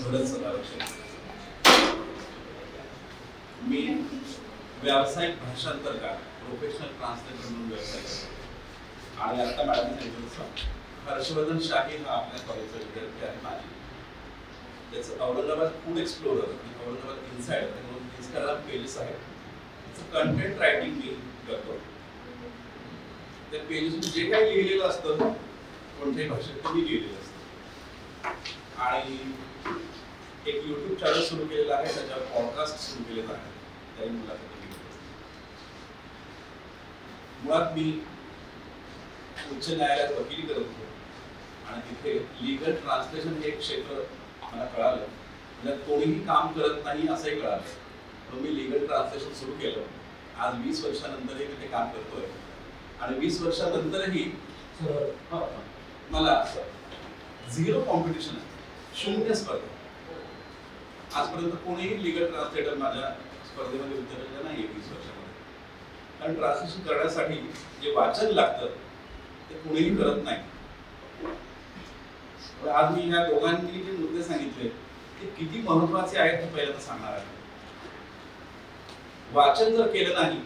भरत सदारक्षे. मी व्यावसायिक भाषांतरकार, professional translator म्हणून व्यवसाय करतो. आणि आता मॅडम सांगितलं हर्षवर्धन शाही हा आपल्या कॉलेजचा विद्यार्थी आहे माझी. त्याचं औरंगाबाद फूड एक्सप्लोरर आणि औरंगाबाद इन्साइडर म्हणून इंस्टाग्राम पेजेस आहेत. त्याचं कंटेंट रायटिंग मी करतो. त्या पेजेस जे काही लिहिलेलं असतं कोणत्याही भाषेत मी लिहिलेलं असतं. आणि एक यूट्यूब चॅनल सुरू केलेला आहे, त्याच्यावर पॉडकास्ट सुरू केलेला आहे. त्याही मुलाखती घेत असतो. मुळात मी उच्च न्यायालयात वकिली करत होतो आणि तिथे लीगल ट्रान्सलेशन हे एक क्षेत्र मला कळालं. म्हणजे कोणीही काम करत नाही असंही कळालं. मग मी लीगल ट्रान्सलेशन सुरू केलं. आज 20 वर्षानंतरही मी ते काम करतोय. आणि 20 वर्षानंतरही मला झिरो कॉम्पिटिशन आहे, शून्य स्पर्धा. आजपर्यंत कोणीही लीगल ट्रान्सलेटर माझ्या स्पर्धेमध्ये उतरलेलं नाही 20 वर्षामध्ये. कारण ट्रान्सलेशन करण्यासाठी जे वाचन लागतं ते कोणीही करत नाही. आज मी ह्या दोघांनी जे मुद्दे सांगितले ते किती महत्वाचे आहेत हे पहिल्यांदा सांगणार आहे. वाचन जर केलं नाही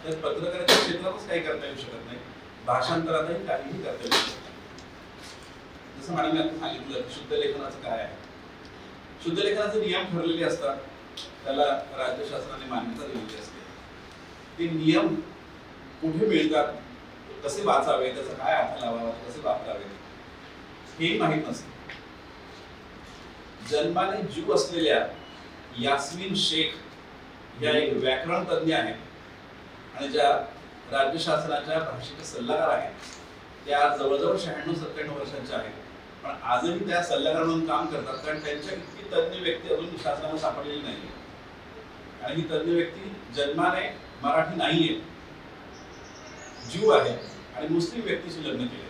तर पत्रकारिता क्षेत्रातच काही करता येऊ शकत नाही, भाषांतरातही काहीही करता येऊ शकत नाही. जसं मॅडम आता सांगितलं शुद्ध लेखनाचं काय आहे. शुद्ध लेखनाचे नियम ठरलेले असतात, त्याला राज्य शासनाने मान्यता दिलेली असते. ते नियम कुठे मिळतात, कसे वाचावे, त्याचा काय अर्थ लावावा, कसे वापरावे हेही माहीत नसते. जन्माने ज्यू असलेल्या यास्मिन शेख या एक व्याकरण तज्ञ आहेत आणि ज्या राज्य शासनाच्या भाषिक सल्लागार आहेत. त्या जवळजवळ 96-97 वर्षांच्या आहेत, पण आजही त्या सल्लागार म्हणून काम करतात. कारण त्यांच्या इतकी तज्ञ व्यक्ती अजून शासनाला सापडलेली नाही. आणि ही तज्ञ व्यक्ती जन्माने मराठी नाहीये, ज्यू आहे आणि मुस्लिम व्यक्तीशी लग्न केले.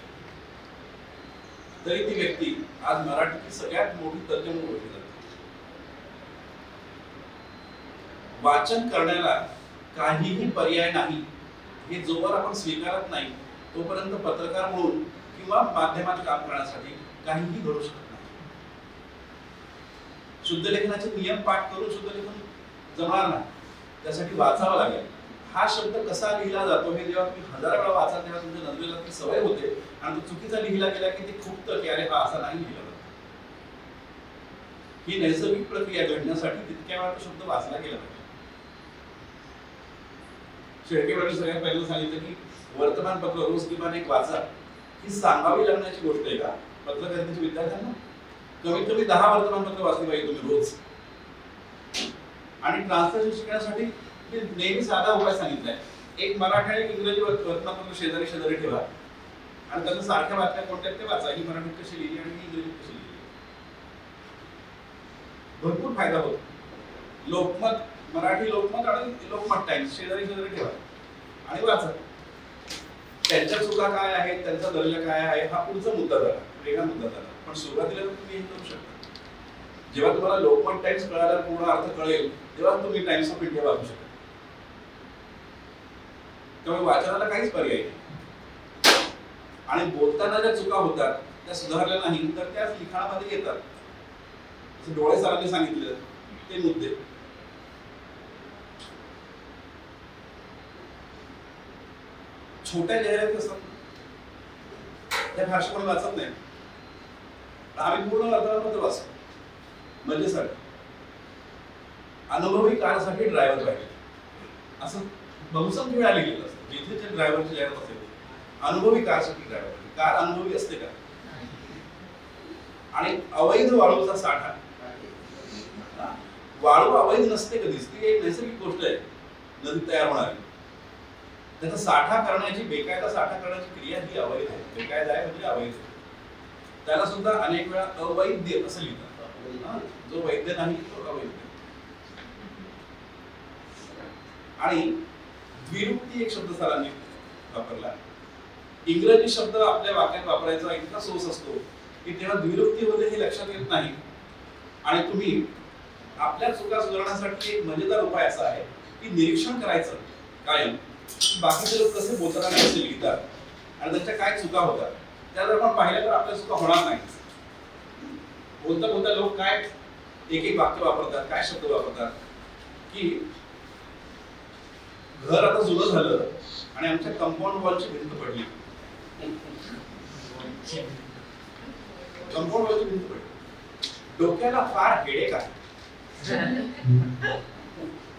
तरी ती व्यक्ती आज मराठीची सगळ्यात मोठी तज्ञ म्हणून ओळखली जाते. वाचन करण्याला काहीही पर्याय नाही हे जोवर आपण स्वीकारत नाही तोपर्यंत पत्रकार म्हणून किंवा माध्यमात काम करण्यासाठी काहीही घडू शकत नाही. शुद्ध लेखनाचे नियम पाठ करून शुद्ध लेखन जमणार नाही, त्यासाठी वाचावं लागेल. हा शब्द कसा लिहिला जातो हे जेव्हा तुम्ही 1000 वेळा वाचा तेव्हा तुमच्या नजरेला ती सवय होते आणि तो चुकीचा लिहिला गेला की ते खुपतं की अरे हा असा नाही लिहिला जातो. ही नैसर्गिक प्रक्रिया घडण्यासाठी तितक्या वेळा तो शब्द वाचला गेला पाहिजे. शेळकेंनी सगळ्यात पहिल्यांदा सांगितलं की वर्तमानपत्र रोज किमान एक वाचा. ही सांगावी लागण्याची गोष्ट आहे का पत्रकारितेच्या विद्यार्थ्यांना? कमीत कमी 10 वर्तमानपत्र वाचली पाहिजे तुम्ही रोज. आणि ट्रान्सलेशन शिकण्यासाठी नेहमी साधा उपाय सांगितलाय. एक मराठी आणि इंग्रजी वर्तमानपत्र शेजारी शेजारी ठेवा आणि त्याच्या सारख्या बातम्या कोणत्या ते वाचा. ही मराठीत कशी लिहिली आणि ही इंग्रजीत कशी लिहिली. भरपूर फायदा होतो. लोकमत, मराठी लोकमत आणि लोकमत टाइम्स शेजारी शेजारी ठेवा आणि वाचा. त्यांच्या चुका काय आहेत, त्यांचा दर्जा काय आहे हा पुढचा मुद्दा झाला, वेगळा मुद्दा झाला. पण सुरुवातीला तुम्ही हे करू शकता. जेव्हा तुम्हाला लोकमत टाइम्स कळायला पूर्ण अर्थ कळेल तेव्हा तुम्ही टाइम्स ऑफ इंडिया वाचू शकता. त्यामुळे वाचनाला काहीच पर्याय नाही. आणि बोलताना ज्या चुका होतात त्या सुधारल्या नाही तर त्याच लिखाणामध्ये येतात. जसं डोळे सरांनी सांगितलं ते मुद्दे. छोट्या जाहिराती असतात त्या भाषा पण वाचत नाही. आम्ही पूर्ण वर्तमानपत्र वाचतो. म्हणजे अनुभवी कारसाठी ड्रायव्हर पाहिजे असं बहुसंख्य वेळा लिहिलेलं असतं. जिथे जे ड्रायव्हरची जाहिरात असेल अनुभवी कारसाठी ड्रायव्हर. कार अनुभवी असते का? आणि अवैध वाळूचा साठा, वाळू अवैध नसते कधीच, ती एक नैसर्गिक गोष्ट आहे नदीत तयार होणारी. त्याचा साठा करण्याची, बेकायदा साठा करण्याची क्रिया ही अवैध आहे. बेकायदा आहे म्हणजे अवैध. त्याला सुद्धा अनेक वेळा अवैध असं लिहितात. जो वैध नाही तो अवैध. आणि द्विरुक्ती एक शब्द सरांनी वापरला. इंग्रजी शब्द आपल्या वाक्यात वापरायचा इतका सोस असतो की तेव्हा द्विरुक्ती होते हे लक्षात येत नाही. आणि तुम्ही आपल्या चुका सुधारण्यासाठी एक मजेदार उपाय असा आहे की निरीक्षण करायचं कायम बाकीचे लोक कसे बोलतात आणि कसे लिहितात आणि त्यांच्या काय चुका होतात. त्या जर आपण पाहिल्या तर आपल्या चुका होणार नाही. बोलता बोलता लोक काय एक एक वाक्य वापरतात, काय शब्द वापरतात की घर आता जुनं झालं आणि आमच्या कंपाऊंड वॉलची भिंत पडली. कंपाऊंड वॉलची भिंत पडली. डोक्याला फार हेडेक आहे.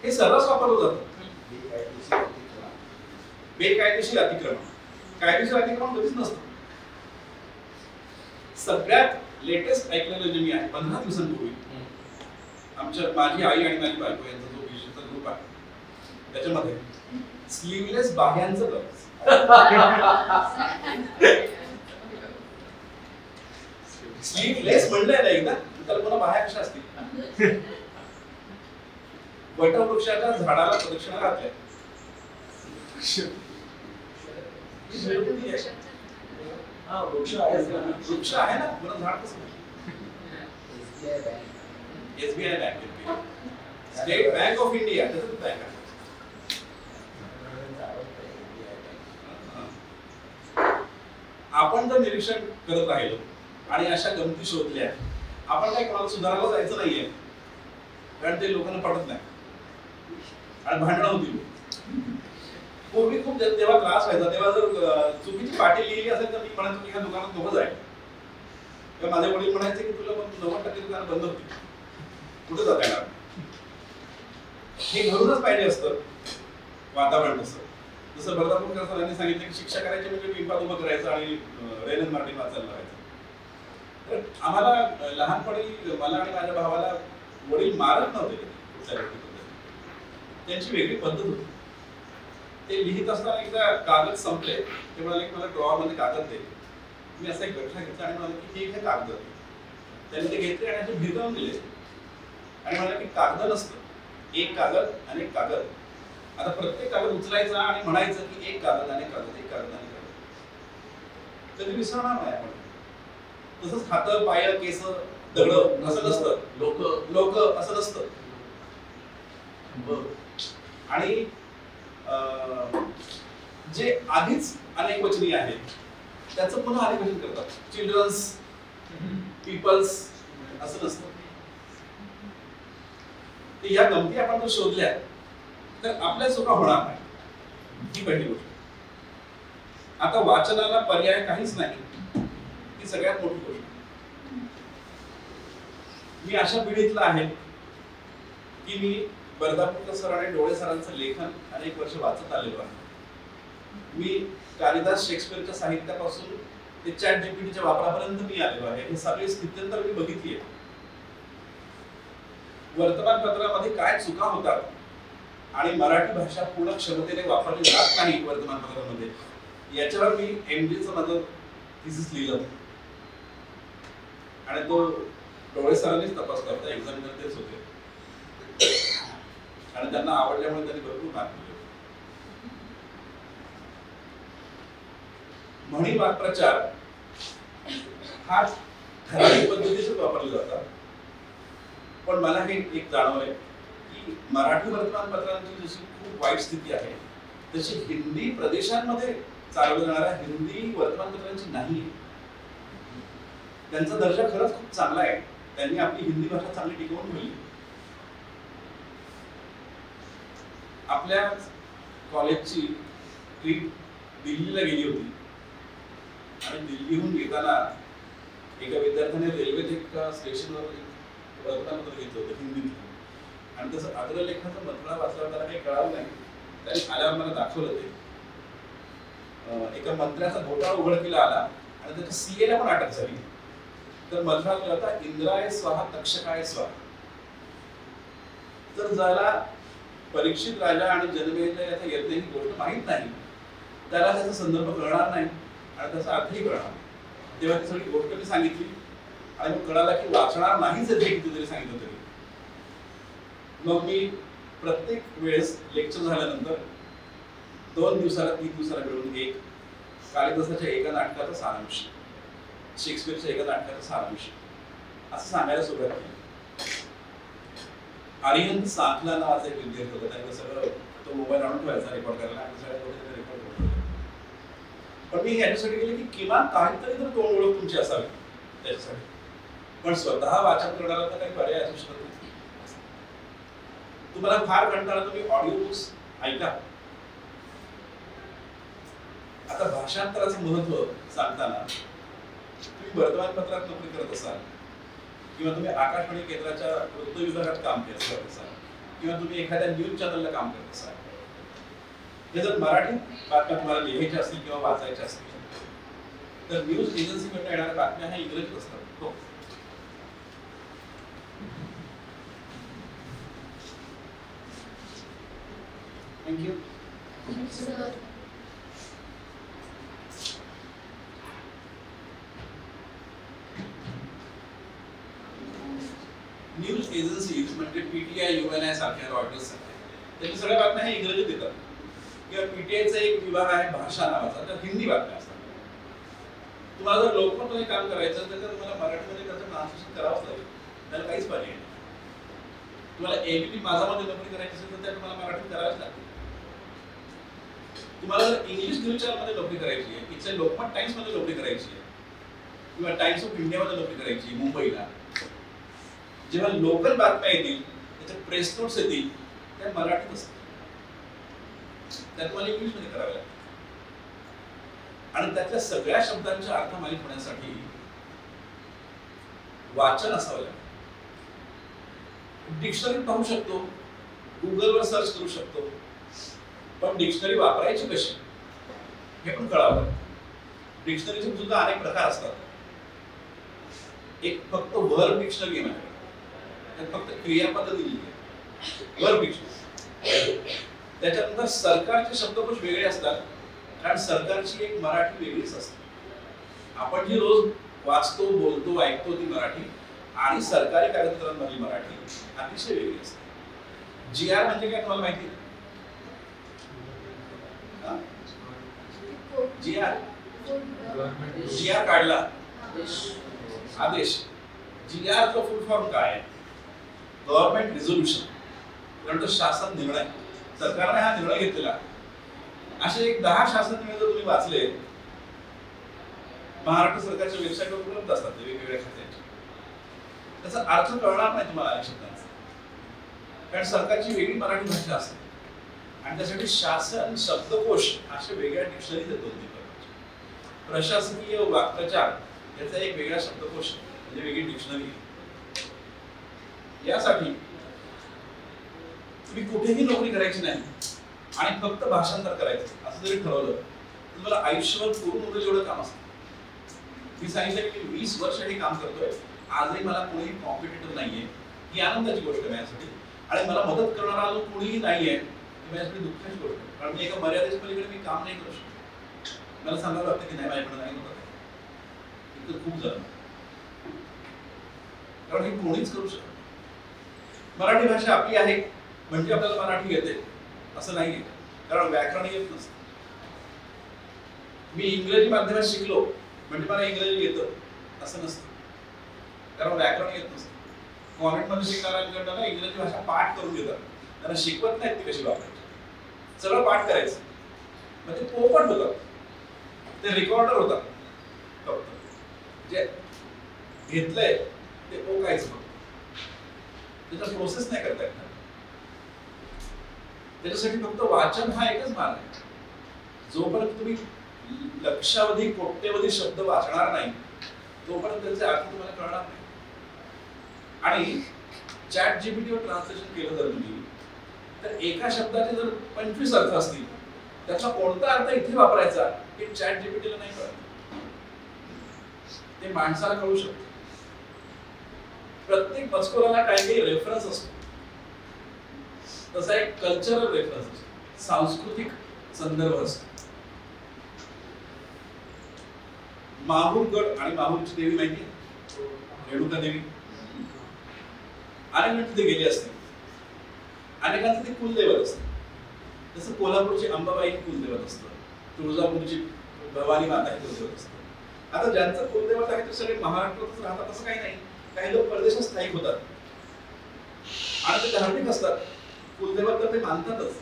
हे सर्रास वापरलं जातं. बेकायदेशीर अतिक्रमण. कायदेशीर अतिक्रमण कधीच नसतं. सगळ्यात लेटेस्ट ऐकलेलं जे मी आहे 15 दिवसांपूर्वी आमच्या माझी आई आणि माझी बायको यांचा जो विषयचा ग्रुप आहे त्याच्यामध्ये स्लीवलेस बाह्यांचं गर्ल्स. स्लीवलेस म्हणलंय ना एकदा, कल्पना बाह्या कशा असतील. वटवृक्षाच्या झाडाला प्रदक्षिणा घातल्या. वृक्ष आहे ना, पुन्हा झाड कसं. SBI bank, state bank of India त्याचं बँक आहे. आपण जर निरीक्षण करत राहिलो आणि अशा गमती शोधल्या, आपण काही कोणाला सुधारायला जायचं नाहीये, कारण ते लोकांना पडत नाही आणि भांडणं होतील. पूर्वी खूप तेव्हा त्रास व्हायचा. तेव्हा जर चुकीची पाटी लिहिली असेल तर मी म्हणायचो की ह्या दुकानात दोघं जाईल. तेव्हा माझे वडील म्हणायचे की तुला मग 90% दुकान बंद होती, कुठे जाता येणार. हे घरूनच पाहिजे असतं वातावरण. तसं जसं बर्दापूरकर सरांनी सांगितलं की शिक्षा करायची म्हणजे पिंपात उभं करायचं आणि रेलन मार्टिन वाचायला लावायचं. तर आम्हाला लहानपणी मला आणि माझ्या भावाला वडील मारत नव्हते कुठल्या गोष्टीबद्दल, त्यांची वेगळी पद्धत होती. ते लिहित असताना एकदा कागद संपले, ते म्हणाले की मला ड्रॉवर मध्ये कागद दे. मी असा एक गठ्ठा घेतला आणि म्हणाले की ठीक आहे कागद. त्यांनी ते घेतले आणि असे भिरकावून दिले आणि म्हणाले की कागद नसतं, एक कागद आणि एक कागद. आता प्रत्येक कागद उचलायचा आणि म्हणायचं की एक कागद आणि कागद, एक कागद आणि कागद. कधी विसरणार नाही आपण. तसंच हात, पाय, केस, दगड असं नसतं, लोक असं नसतं. आणि जे आधीच अनेक वचनी आहेत त्याचं पुन्हा अनेक वचन करतात. चिल्ड्रन्स, पीपल्स असं नसतं. या गमती आपण जर शोधल्या तर आपल्या चुका होणार नाही, ही पहिली गोष्ट. आता वाचनाला पर्याय काहीच नाही, ही सगळ्यात मोठी गोष्ट. मी अशा पिढीतला आहे की मी बर्दापूरकर सर आणि डोळे सरांचं लेखन अनेक वर्ष वाचत आलेलो आहे. मी कालिदास शेक्सपियरच्या साहित्यापासून ते ChatGPTच्या वापरापर्यंत मी आलेलो आहे. हे सगळी स्थित्यंतर मी बघितली आहे. वर्तमानपत्रामध्ये काय चुका होतात आणि मराठी भाषा पूर्ण क्षमतेने वापरली जात नाही वर्तमानपत्रामध्ये, याच्यावर मी MDचं माझं थिसिस लिहिलं आणि तो डोळे सरांनीच तपास करता. एक्झामिनर तेच होते आणि त्यांना आवडल्यामुळे त्यांनी भरपूर मार्क दिले. म्हणी वाक्प्रचार हा ठराविक पद्धतीनेच वापरले जातात. पण मला हे एक जाणवलंय की मराठी वर्तमानपत्रांची जशी खूप वाईट स्थिती आहे तशी हिंदी प्रदेशांमध्ये चालवल्या जाणाऱ्या हिंदी वर्तमानपत्रांची नाही. त्यांचा दर्जा खरंच खूप चांगला आहे. त्यांनी आपली हिंदी भाषा चांगली टिकवून ठेवली. आपल्या कॉलेजची ट्रिप दिल्लीला गेली होती आणि दिल्लीहून येताना एका विद्यार्थ्याने रेल्वेत एक स्टेशनवर वर्तमानपत्र घेतलं होतं हिंदीत आणि तसं अग्रलेखाचं मथळा वाचल्यावर त्याला काही कळालं नाही. त्यांनी आल्यावर मला दाखवलं ते. एका मंत्र्याचा घोटाळा उघडकीला आला आणि त्याच्या CA ला पण अटक झाली. तर मथळा होता इंद्राय स्वाहा तक्षकाय स्वाहा. तर ज्याला परीक्षित राजा आणि जनमेजय याचा यज्ञ ही गोष्ट माहीत नाही त्याला त्याचा संदर्भ कळणार नाही आणि त्याचा अर्थही कळणार नाही. तेव्हा ती सगळी गोष्ट मी सांगितली आणि मग कळाला की वाचणार नाहीच हे कितीतरी सांगितलं तरी. मग मी प्रत्येक वेळेस लेक्चर झाल्यानंतर 2 दिवसाला 3 दिवसाला मिळून एक कालिदासाच्या एका नाटकाचा सारांश, शेक्सपियरच्या एका नाटकाचा सारांश असं सांगायला सुरुवात केली. आर्यन सांखला नावाचा एक विद्यार्थी होता. त्यांनी सगळं तो मोबाईल आणून ठेवायचा रेकॉर्ड करायला आणि सगळ्या गोष्टी रेकॉर्ड करत होते. पण मी ह्याच्यासाठी केलं की किमान काहीतरी तर तोंड ओळख तुमची असावी त्याच्यासाठी. पण स्वतः वाचन करणारा तर काही पर्याय असू शकत नाही. तुम्हाला फार कंटाळा, तुम्ही ऑडिओ बुक्स ऐका. आता भाषांतराचं महत्व सांगताना तुम्ही वर्तमानपत्रात नोकरी करत असाल किंवा तुम्ही आकाशवाणी केंद्राच्या वृत्त विभागात काम करत असाल किंवा तुम्ही एखाद्या न्यूज चॅनलला काम करत असाल, हे जर मराठी बातम्या तुम्हाला लिहायच्या असतील किंवा वाचायच्या असतील तर न्यूज एजन्सीकडून येणाऱ्या बातम्या ह्या इंग्रजीत असतात. हो, थँक्यू. न्यूज एजन्सीज म्हणजे पीटीआय, UNI सारख्या, रॉयटर्स सारख्या, त्यांनी सगळ्या बातम्या ह्या इंग्रजीत येतात. किंवा पीटीआयचा एक विभाग आहे भाषा नावाचा, तर हिंदी बातम्या असतात. तुम्हाला जर लोकमतमध्ये काम करायचं तर तुम्हाला मराठीमध्ये त्याचं ट्रान्सलेशन करावंच लागेल, त्याला काहीच पर्याय नाही. तुम्हाला एबीपी माझामध्ये नोकरी करायची असेल तर त्या तुम्हाला मराठीत करावंच लागेल. तुम्हाला जर इंग्लिश न्यूज चॅनलमध्ये नोकरी करायची आहे, इथल्या लोकमत टाइम्स मध्ये नोकरी करायची आहे किंवा टाइम्स ऑफ इंडियामध्ये नोकरी करायची मुंबईला, जेव्हा लोकल बातम्या येतील त्याच्या प्रेस नोट्स येतील त्या मराठीत असतात, त्या तुम्हाला इंग्लिश मध्ये कराव्या लागतात. आणि त्यातल्या सगळ्या शब्दांचे अर्थ माहीत होण्यासाठी वाचन असावं लागतं. डिक्शनरी पाहू शकतो, गुगलवर सर्च करू शकतो, पण डिक्शनरी वापरायची कशी हे पण कळावं लागतं. डिक्शनरीचे सुद्धा अनेक प्रकार असतात. एक फक्त वर्ब डिक्शनरी आहे माझ्याकडे, त्यात फक्त क्रियापद दिलेली आहे, वर्ब डिक्शनरी. त्याच्यानंतर सरकारचे शब्दकोश वेगळे असतात, कारण सरकारची एक मराठी वेगळीच असते. आपण जी रोज वाचतो, बोलतो, ऐकतो ती मराठी आणि सरकारी कागदपत्रांमधली मराठी अतिशय वेगळी असते. GR म्हणजे काय तुम्हाला माहिती आहे? GR काढला, आदेश. GR चा फुल फॉर्म काय आहे? Government resolution. कारण तो शासन निर्णय, सरकारने हा निर्णय घेतलेला. असे एक 10 शासन निर्णय जर तुम्ही वाचले, महाराष्ट्र सरकारच्या वेबसाईटवर उपलब्ध असतात ते वेगवेगळ्या खात्यांचे, त्याचा अर्थ कळणार नाही तुम्हाला अनेक शब्दांचा, कारण सरकारची वेगळी मराठी भाषा असते आणि त्यासाठी शासन शब्दकोश असे वेगळ्या डिक्शनरीज आहेत. 2-3 प्रकारचे. प्रशासकीय वाक्प्रचार याचा एक वेगळा शब्दकोश म्हणजे वेगळी डिक्शनरी. यासाठी तुम्ही कुठेही नोकरी करायची नाही आणि फक्त भाषांतर करायचं असं जरी ठरवलं तर तुम्हाला आयुष्यभर पूर्ण जेवढं काम असतं. मी सांगितलं की मी 20 वर्ष हे काम करतोय, आजही मला कोणीही कॉम्पिटिटर नाहीये, ही आनंदाची गोष्ट आहे माझ्यासाठी. आणि मला मदत करणारा जो कोणीही नाहीये ही माझ्यासाठी दुःखाची गोष्ट आहे, कारण मी एका मर्यादेच्या पलीकडे मी काम नाही करू शकत. मला सांगावं लागतं की नाही, माझ्याकडे नाही होत, इतकं खूप झालं, कारण हे कोणीच करू शकत. मराठी भाषा आपली आहे म्हणजे आपल्याला मराठी येते असं नाहीये, कारण व्याकरण येत नसतं. मी इंग्रजी माध्यमात शिकलो म्हणजे मला इंग्रजी येतं असं नसतं, कारण व्याकरण येत नसतं. कॉन्व्हेंटमध्ये शिकणाऱ्यांकडनं इंग्रजी भाषा पाठ करून घेतात, त्यांना शिकवत नाहीत ती कशी वापरायची, सगळं पाठ करायचं. मग ते पोपट होतात, ते रेकॉर्डर होतात, फक्त जे घेतलंय ते ओकायचं, त्याचा प्रोसेस नाही करता येत. त्याच्यासाठी फक्त वाचन हा एकच मार्ग आहे. जोपर्यंत तुम्ही लक्षावधी कोट्यवधी शब्द वाचणार नाही तोपर्यंत त्याचे अर्थ तुम्हाला कळणार नाही. आणि ChatGPT वर ट्रान्सलेशन केलं जर तुम्ही, तर एका शब्दाचे जर 25 अर्थ असतील, त्याचा कोणता अर्थ इथे वापरायचा हे ChatGPT ला नाही कळत, ते माणसाला कळू शकतं. प्रत्येक मजकुराला काही रेफरन्स असतो, तसा एक कल्चरल रेफरन्स असतो, सांस्कृतिक संदर्भ असतो. माहूरगड आणि माहूरची देवी माहिती आहे, रेणुका देवी. अनेक तिथे गेले असते, अनेकांचं ते कुलदैवत असतं. जसं कोल्हापूरची अंबाबाई कुलदैवत असतं, तुळजापूरची भवानी माता हे कुलदैवत असतं. आता ज्यांचं कुलदैवत आहे ते सगळे महाराष्ट्रातच राहतात असं काही नाही, काही लोक परदेशात स्थायिक होतात आणि ते धार्मिक असतात, कुलदैवत तर ते मानतातच.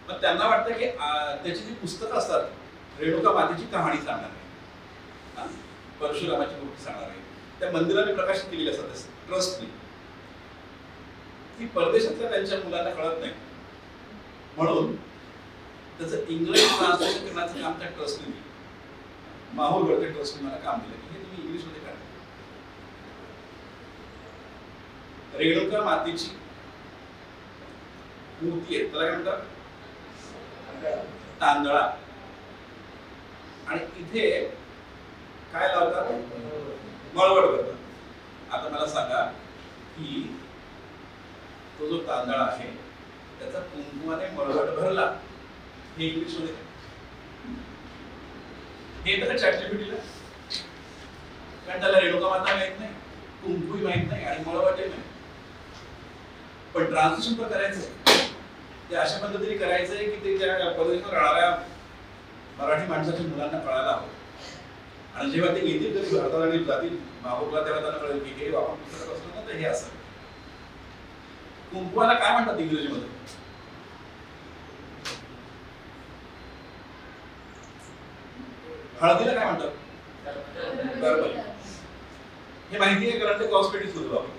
पण त्यांना वाटतं की त्याची जी पुस्तकं असतात रेणुका मातेची कहाणी सांगणार आहे, परशुरामाची गोष्ट सांगणार आहे, त्या मंदिराने प्रकाशित केलेली असतात ट्रस्टने. ती परदेशातल्या त्यांच्या मुलांना कळत नाही, म्हणून त्याचं इंग्रजी ट्रान्सलेशन करण्याचं काम त्या ट्रस्टने दिलं. माहूरगडच्या ट्रस्टने मला काम दिलं की हे तुम्ही इंग्लिशमध्ये करा. रेणुका मातेची मूर्ती आहे, त्याला काय म्हणतात, तांदळा. आणि इथे काय लावतात, मळवट करतात. आता मला सांगा की तो जो तांदळा आहे त्याचा कुंकुमाने मळवट भरला, हे इंग्लिश मध्ये हे तर ChatGPT ला, कारण त्याला रेणुका माता माहित नाही, कुंकुही माहित नाही आणि मळवटही नाही. पण ट्रान्सलेशन पण करायचंय, ते अशा पद्धतीने करायचंय की ते त्या परदेशात राहणाऱ्या मराठी माणसाच्या मुलांना कळायला हवं. आणि जेव्हा ते येतील तरी भारतात आणि जातील माहूरला, तेव्हा त्यांना कळेल की हे आपण पुस्तकात असलं ना तर हे असं. कुंकुवाला काय म्हणतात इंग्रजीमध्ये? हळदीला काय म्हणतात? टर्मरिक. हे माहिती आहे कारण ते कॉस्मेटिक्स मध्ये वापरतात.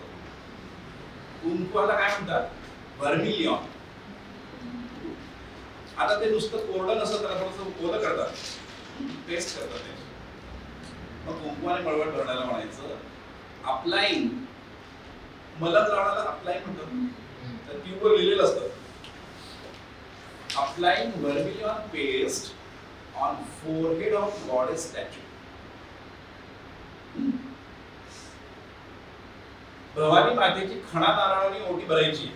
कुंकुवाला काय म्हणतात? व्हर्मिलियॉन. आता ते नुसतं कोरडं नसतं, त्याला थोडंसं ओलं करतात, पेस्ट करतात ते. मग कुंकुवाने मळवट भरण्याला म्हणायचं अप्लाइंग. मलम लावण्याला अप्लाइंग म्हणतात, तर ट्यूबवर लिहिलेलं असतं applying vermilion paste on forehead of goddess statue. Bhavani मातेची खणा नारळाने ओटी भरायची.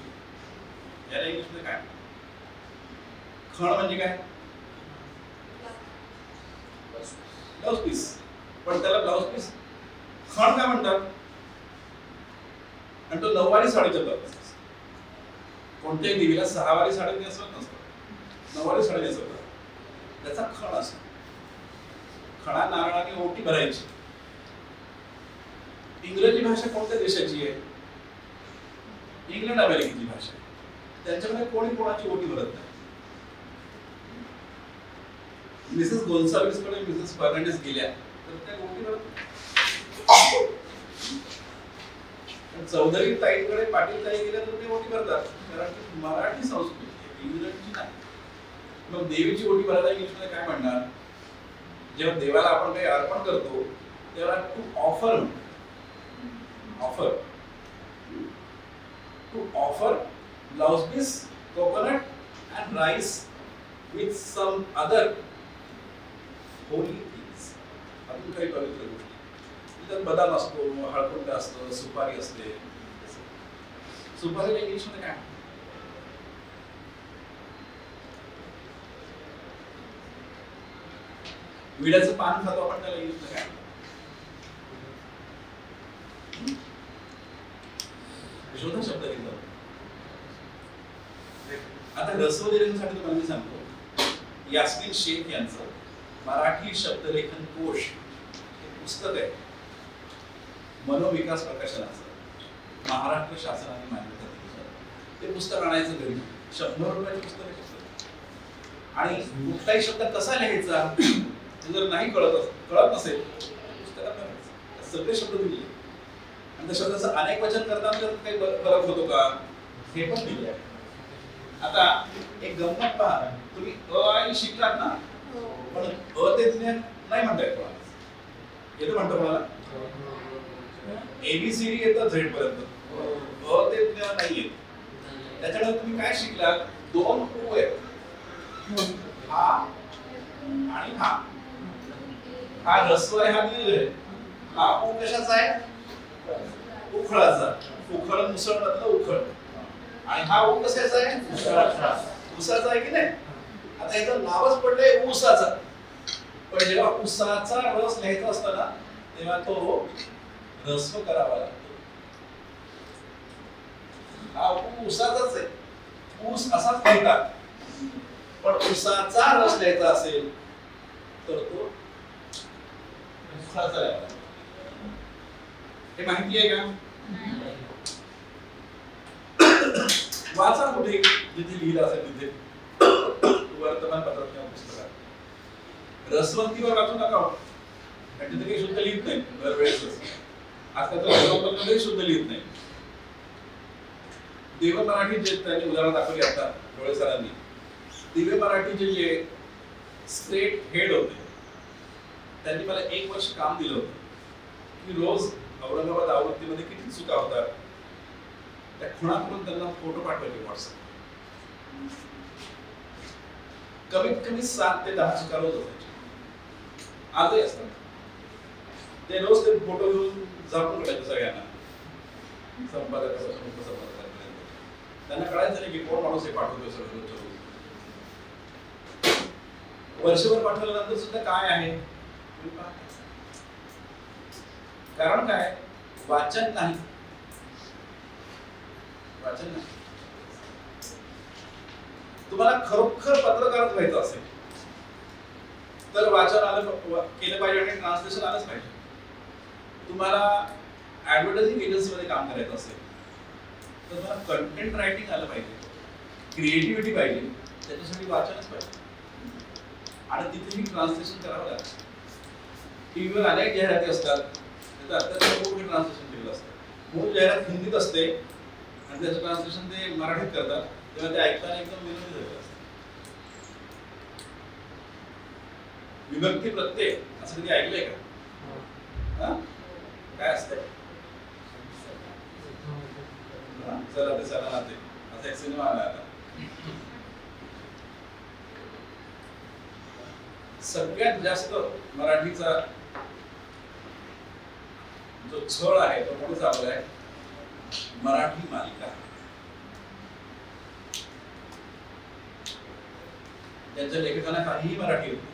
याला इंग्लिश मध्ये काय? खण म्हणजे काय? Blouse piece. पण त्याला ब्लाउज पीस खण काय म्हणतात? आणि तो 9वारी साडीचा ब्लाउज. कोणत्याही देवीला 6वारी साडी नेसवत नसतं, 9वारी साडी नेसवतात. त्याचा खण असतो. खणा नारळाने ओटी भरायची. इंग्रजी भाषा कोणत्या देशाची आहे? इंग्लंड अमेरिकेची भाषा. त्यांच्यामध्ये कोणी कोणाची ओटी भरत नाही. मिसेस गोन्साल्विस कडे मिसेस फर्नांडिस गेल्या तर त्या ओटी भरत. चौधरी ताईंकडे पाटील ताई गेल्या तर ते ओटी भरतात, कारण ती मराठी संस्कृती इंग्रजीची नाही. मग देवीची ओटी भरायला इंग्लिशमध्ये काय म्हणणार? जेव्हा देवाला आपण काही अर्पण करतो तेव्हा to offer, offer to offer blouse piece, coconut and rice with some other holy things. अजून काही पवित्र गोष्टी. त्यात बदाम असतो, हळकुंड असतं, सुपारी असते. सुपारीला इंग्लिशमध्ये काय? विड्याचं पान खातो आपण, त्याला इंग्लिशमध्ये काय? शोधा शब्द घेतला. आता रसवदेवीसाठी तुम्हाला मी सांगतो, यास्मिन शेख यांचं मराठी शब्दलेखन कोश हे पुस्तक आहे, मनोविकास प्रकाशनाचं, महाराष्ट्र शासनाने मान्यता दिली. ते पुस्तक आणायचं घरी, 100 रुपयाचं पुस्तक आहे. आणि कुठलाही शब्द कसा लिहायचा जर नाही कळत नसेल पुस्तकात सगळे शब्द दिले. आणि त्या शब्दाचं अनेक वचन करताना तर काही फरक होतो का हे पण दिले आहे. आता एक गंमत पहा, तुम्ही अ आई शिकलात ना, पण अ ते ज्ञान नाही म्हणताय कोणाला. येतं म्हणतो कोणाला? ABCD येतं झेड पर्यंत, अ ते ज्ञान नाही येत. त्याच्यामुळे तुम्ही काय शिकलात? 2 उ आहेत, हा आणि हा. हा रस्व आहे, हा दीर्घ आहे. हा उ कशाचा आहे? उखळाचा. उखळ मुसळ मधलं उखळ. आणि हा उ कशाचा आहे? उसाचा आहे की नाही? आता याचं नावच पडलंय ऊसाचा. पण जेव्हा ऊसाचा रस लिहायचा असतो ना तेव्हा तो रस्व करावा लागतो. हा ऊसाचाच आहे, ऊस असाच लिहितात. पण ऊसाचा रस लिहायचा असेल तर तो उखळाचा लिहावा. हे माहिती आहे का? वाचा कुठे जिथे लिहिलं असेल तिथे, वर्तमानपत्रात किंवा पुस्तकात. रसवंतीवर वाचू नका, तिथे काही शुद्ध लिहित नाही दरवेळेस. आजकाल तर शुद्ध लिहित नाही. दिव्य मराठी जे त्यांनी उदाहरण दाखवली आता डोळे सरांनी, दिव्य मराठीचे जे स्टेट हेड होते त्यांनी मला 1 वर्ष काम दिलं होतं की रोज औरंगाबाद आवृत्तीमध्ये किती चुका होतात त्या खुणा करून त्यांना फोटो पाठवायचे व्हॉट्सअप. कमीत कमी 7 ते 10 चुका रोज असायचे. आजही असतात. ते रोज ते फोटो घेऊन झापून काढायचे सगळ्यांना, संपादकापासून उपसंपादकापर्यंत. त्यांना कळायचं नाही की कोण माणूस हे पाठवतोय सगळं रोजच्या रोज. वर्षभर पाठवल्यानंतर सुद्धा काय आहे, कारण काय, वाचन नाही. वाचन नाही. तुम्हाला खरोखर पत्रकार व्हायचं असेल तर वाचन आलं केलं पाहिजे आणि ट्रान्सलेशन आलंच पाहिजे. तुम्हाला ऍडव्हर्टायझिंग एजन्सीमध्ये काम करायचं असेल तर तुम्हाला कंटेंट रायटिंग आलं पाहिजे, क्रिएटिव्हिटी पाहिजे, त्याच्यासाठी वाचनच पाहिजे आणि तिथेही ट्रान्सलेशन करावं लागतं. टीव्हीवर अनेक जाहिराती असतात, त्याचं अत्यंत मोठे ट्रान्सलेशन केलेलं असतं. मूळ जाहिरात हिंदीत असते आणि त्याचं ट्रान्सलेशन ते मराठीत करतात, तेव्हा ते ऐकताना एकदम विनोदी झालेलं असतं. विभक्ती प्रत्यय असं कधी ऐकलंय का? काय असतं? चला ते सणा नाते असा एक सिनेमा आला आता. सगळ्यात जास्त मराठीचा जो छळ आहे तो कोणी चालवलाय? मराठी मालिका. त्यांच्या लेखकांना काहीही मराठी होती,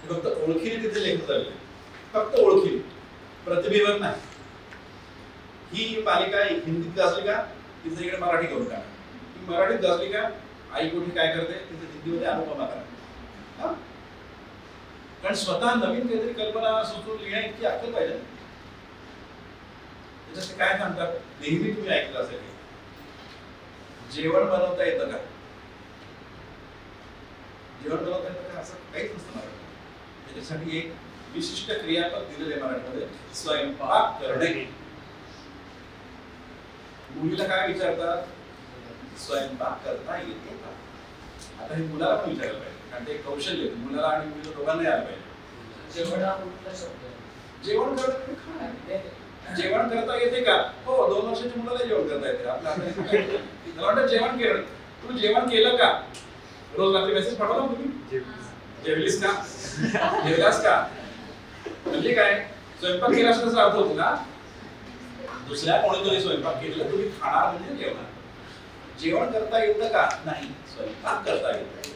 फक्त ओळखीने तिथे लेखक चालले, फक्त ओळखीने, प्रतिभेवर नाही. ही मालिका हिंदीत गाजली का तिथे इकडे मराठी करून टाका, ही मराठीत गाजली का आई कुठे काय करते तिथे हिंदीमध्ये अनुपमा करा. कारण स्वतः नवीन काहीतरी कल्पना सुचवून लिहिण्या इतकी अक्कल पाहिजे. त्याच्यात काय सांगतात, नेहमी तुम्ही ऐकलं असेल, जेवण बनवता येतं का? जेवण बनवता येतं का असं काहीच नसतं मराठी. त्याच्यासाठी एक विशिष्ट क्रियापद दिलेलं आहे मराठीमध्ये, स्वयंपाक करणे. मुलीला काय विचारतात? स्वयंपाक करता येतो का? आता हे मुलाला पण विचारायला पाहिजे, कारण ते कौशल्य मुलाला आणि मुलीला दोघांना यायला पाहिजे. जेवण जेवण करता येते का? हो, 2 वर्षाच्या मुलाला जेवण करता येते. आपल्या जेवण केलं, तू जेवण केलं का? रोज रात्री मेसेज पाठवला तुम्ही, जेवलीस का, जेवलास का, म्हणजे काय स्वयंपाक केला असा अर्थ होतो ना. दुसऱ्या कोणीतरी स्वयंपाक केलेला तुम्ही खाणार म्हणजे जेवणार. जेवण करता येतं का? नाही, स्वयंपाक करता येतं.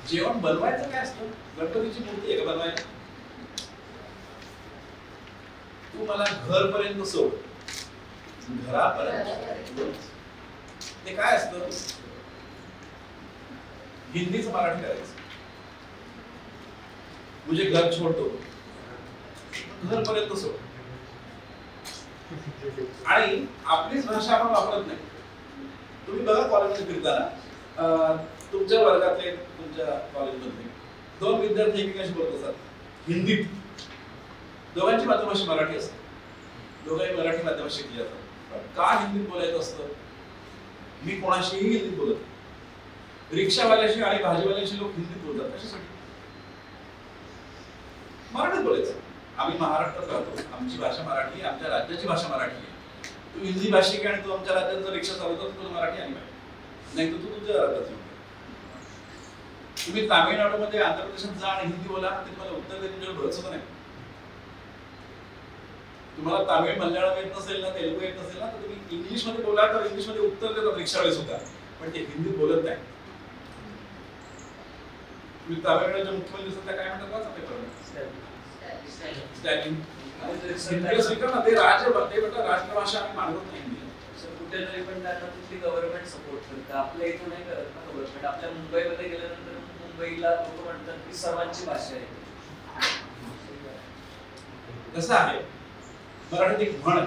जेवण बनवायचं काय असतं? गणपतीची मूर्ती आहे का बनवायला? तू मला घरपर्यंत सोड, घरापर्यंत. ते काय असतं? हिंदीचं मराठी करायचं. मुझे घर छोडतो, घरपर्यंत सोड. आणि आपलीच भाषा आपण वापरत नाही. तुम्ही बघा कॉलेजमध्ये फिरताना तुमच्या वर्गातले, तुमच्या कॉलेजमधले 2 विद्यार्थी एकमेकांशी बोलत असतात हिंदीत. दोघांची मातृभाषा मराठी असते, दोघांनी मराठी माध्यमात शिकली जातात. पण का हिंदीत बोलायचं असतं? मी कोणाशीही हिंदीत बोलत, रिक्षावाल्याशी आणि भाजीवाल्याशी लोक हिंदीत बोलतात. कशासाठी? मराठीत बोलायचं. आम्ही महाराष्ट्रात राहतो, आमची भाषा मराठी, आमच्या राज्याची भाषा मराठी आहे. तू हिंदी भाषिक आणि तू आमच्या राज्यात जर रिक्षा चालवतो तुला मराठी आली पाहिजे, नाही तर तू तुझ्या राज्यात. तुम्ही तामिळनाडूमध्ये, आंध्र प्रदेशात जा आणि हिंदी बोला, ते तुम्हाला उत्तर देत तुमच्याकडे भरत सुद्धा नाही. तुम्हाला तामिळ मल्याळम येत नसेल ना, तेलुगू येत नसेल ना, तर तुम्ही इंग्लिशमध्ये बोला, तर इंग्लिशमध्ये उत्तर देतात रिक्षावाले सुद्धा, पण ते हिंदीत बोलत नाही. तुम्ही तामिळनाडूच्या मुख्यमंत्री सुद्धा काय म्हणतात वाचा पेपरमध्ये, स्टॅलिन. ते राष्ट्रभाषा आम्ही मानत नाही. कुठेतरी पण त्यांना तिथली गव्हर्नमेंट सपोर्ट करतं, आपल्या इथं नाही करत ना गव्हर्नमेंट. आपल्या मुंबईमध्ये गेल्यानंतर मुंबईला लोक म्हणतात की सर्वांची भाषा आहे. कसं आहे, मराठीत एक म्हण,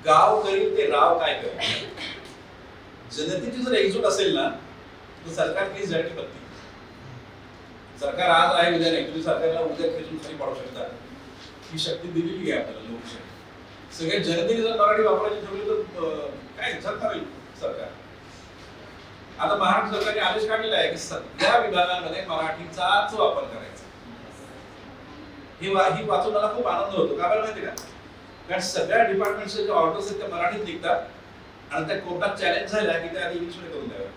गाव करील ते राव काय करेल. जनतेची जर एकजूट असेल ना तर सरकार काही जळकी पत्ती. सरकार आज आहे उद्या नाही. तुम्ही सरकारला उद्या खेचून खाली पाडू शकता, ही शक्ती दिलेली आहे आपल्याला लोकशाही. सगळ्या जनतेने जर मराठी वापरायची ठरवली तर काय सरकार सरकार आता महाराष्ट्र सरकारने आदेश काढलेला आहे की सगळ्या विभागांमध्ये मराठीचाच वापर करायचा. ही वाचून मला खूप आनंद होतो. का बरं माहिती का? कारण सगळ्या डिपार्टमेंटचे जे ऑर्डर्स आहेत त्या मराठीत निघतात आणि त्या कोर्टात चॅलेंज झाल्या की त्या आधी इंग्लिशमध्ये करून द्याव्या.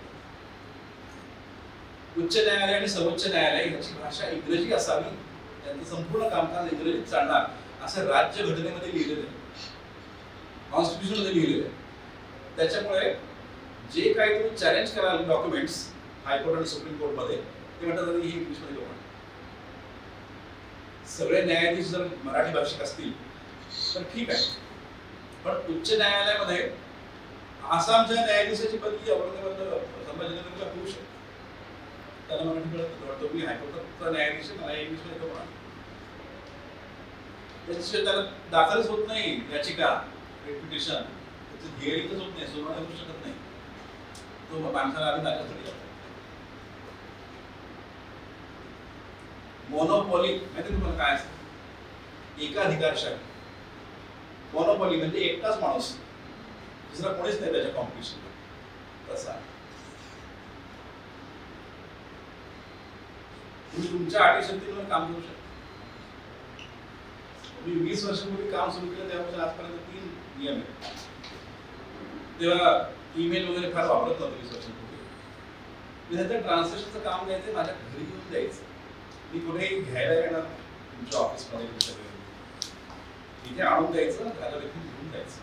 उच्च न्यायालय आणि सर्वोच्च न्यायालय याची भाषा इंग्रजी असावी, त्यांचं संपूर्ण कामकाज इंग्रजीत चालणार असं राज्य घटनेमध्ये लिहिलेलं आहे, कॉन्स्टिट्यूशन मध्ये लिहिलेलं आहे. त्याच्यामुळे जे काही तुम्ही चॅलेंज कराल डॉक्युमेंट्स हायकोर्ट आणि सुप्रीम कोर्ट मध्ये ते म्हणतात ही इंग्लिश मध्ये करू. सगळे न्यायाधीश जर मराठी भाषिक असतील तर ठीक आहे, पण उच्च न्यायालयामध्ये आसामच्या न्यायाधीशाची बदली औरंगाबाद संभाजीनगरला होऊ शकते. त्याला मराठी कळत नाही, तुम्ही हायकोर्टाचा न्यायाधीश मला इंग्लिश मध्ये करू. त्याच्याशिवाय त्याला दाखलच होत नाही याचिका, पिटिशन, त्याचं हिअरिंगच होत नाही, सुरुवात होऊ शकत नाही. तो माणसाला आधी दाखल. मोनोपॉली माहिती तुम्हाला काय असतं? एकाधिकारशाही. मोनोपॉली म्हणजे एकटाच माणूस, दुसरा कोणीच नाही त्याच्या कॉम्पिटिशन. तसा तुम्ही तुमच्या अटीशक्तीवर काम करू शकता. तुम्ही 20 वर्षांपूर्वी काम सुरू केलं त्यापासून आजपर्यंत 3 नियम आहेत. तेव्हा ईमेल वगैरे फार वापरत नव्हतं 20 वर्षांपूर्वी. त्याचं ट्रान्सलेशनचं काम द्यायचं, माझ्या घरी येऊन द्यायचं. मी कुठेही घ्यायला येणार तुमच्या ऑफिसमध्ये, तुमच्या घरी इथे आणून द्यायचं, घराला देखील घेऊन द्यायचं.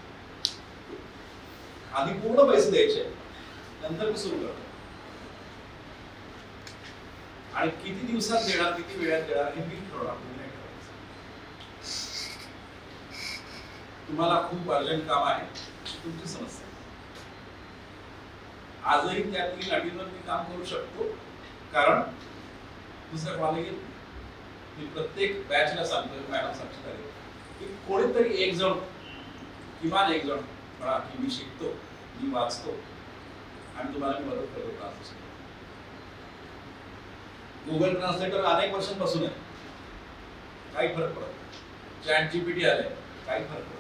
आधी पूर्ण पैसे द्यायचे, नंतर मी सुरू करतो. आणि किती दिवसात देणार, किती वेळात देणार हे मी ठरवणार, तुम्ही नाही ठरवायचं. तुम्हाला खूप अर्जंट काम आहे, तुमची समस्या. आजही त्या 3 अटींवर मी काम करू शकतो, कारण दुसऱ्या कॉलेज मी प्रत्येक बॅचला सांगतो, मॅडम साक्षीदार आहे की कोणीतरी एक जण, किमान एक जण म्हणा की मी शिकतो, मी वाचतो आणि तुम्हाला मी मदत करतो ट्रान्सलेशन. गुगल ट्रान्सलेटर अनेक वर्षांपासून आहे, काही फरक पडत नाही. चॅट जीपीटी आले, काही फरक पडत.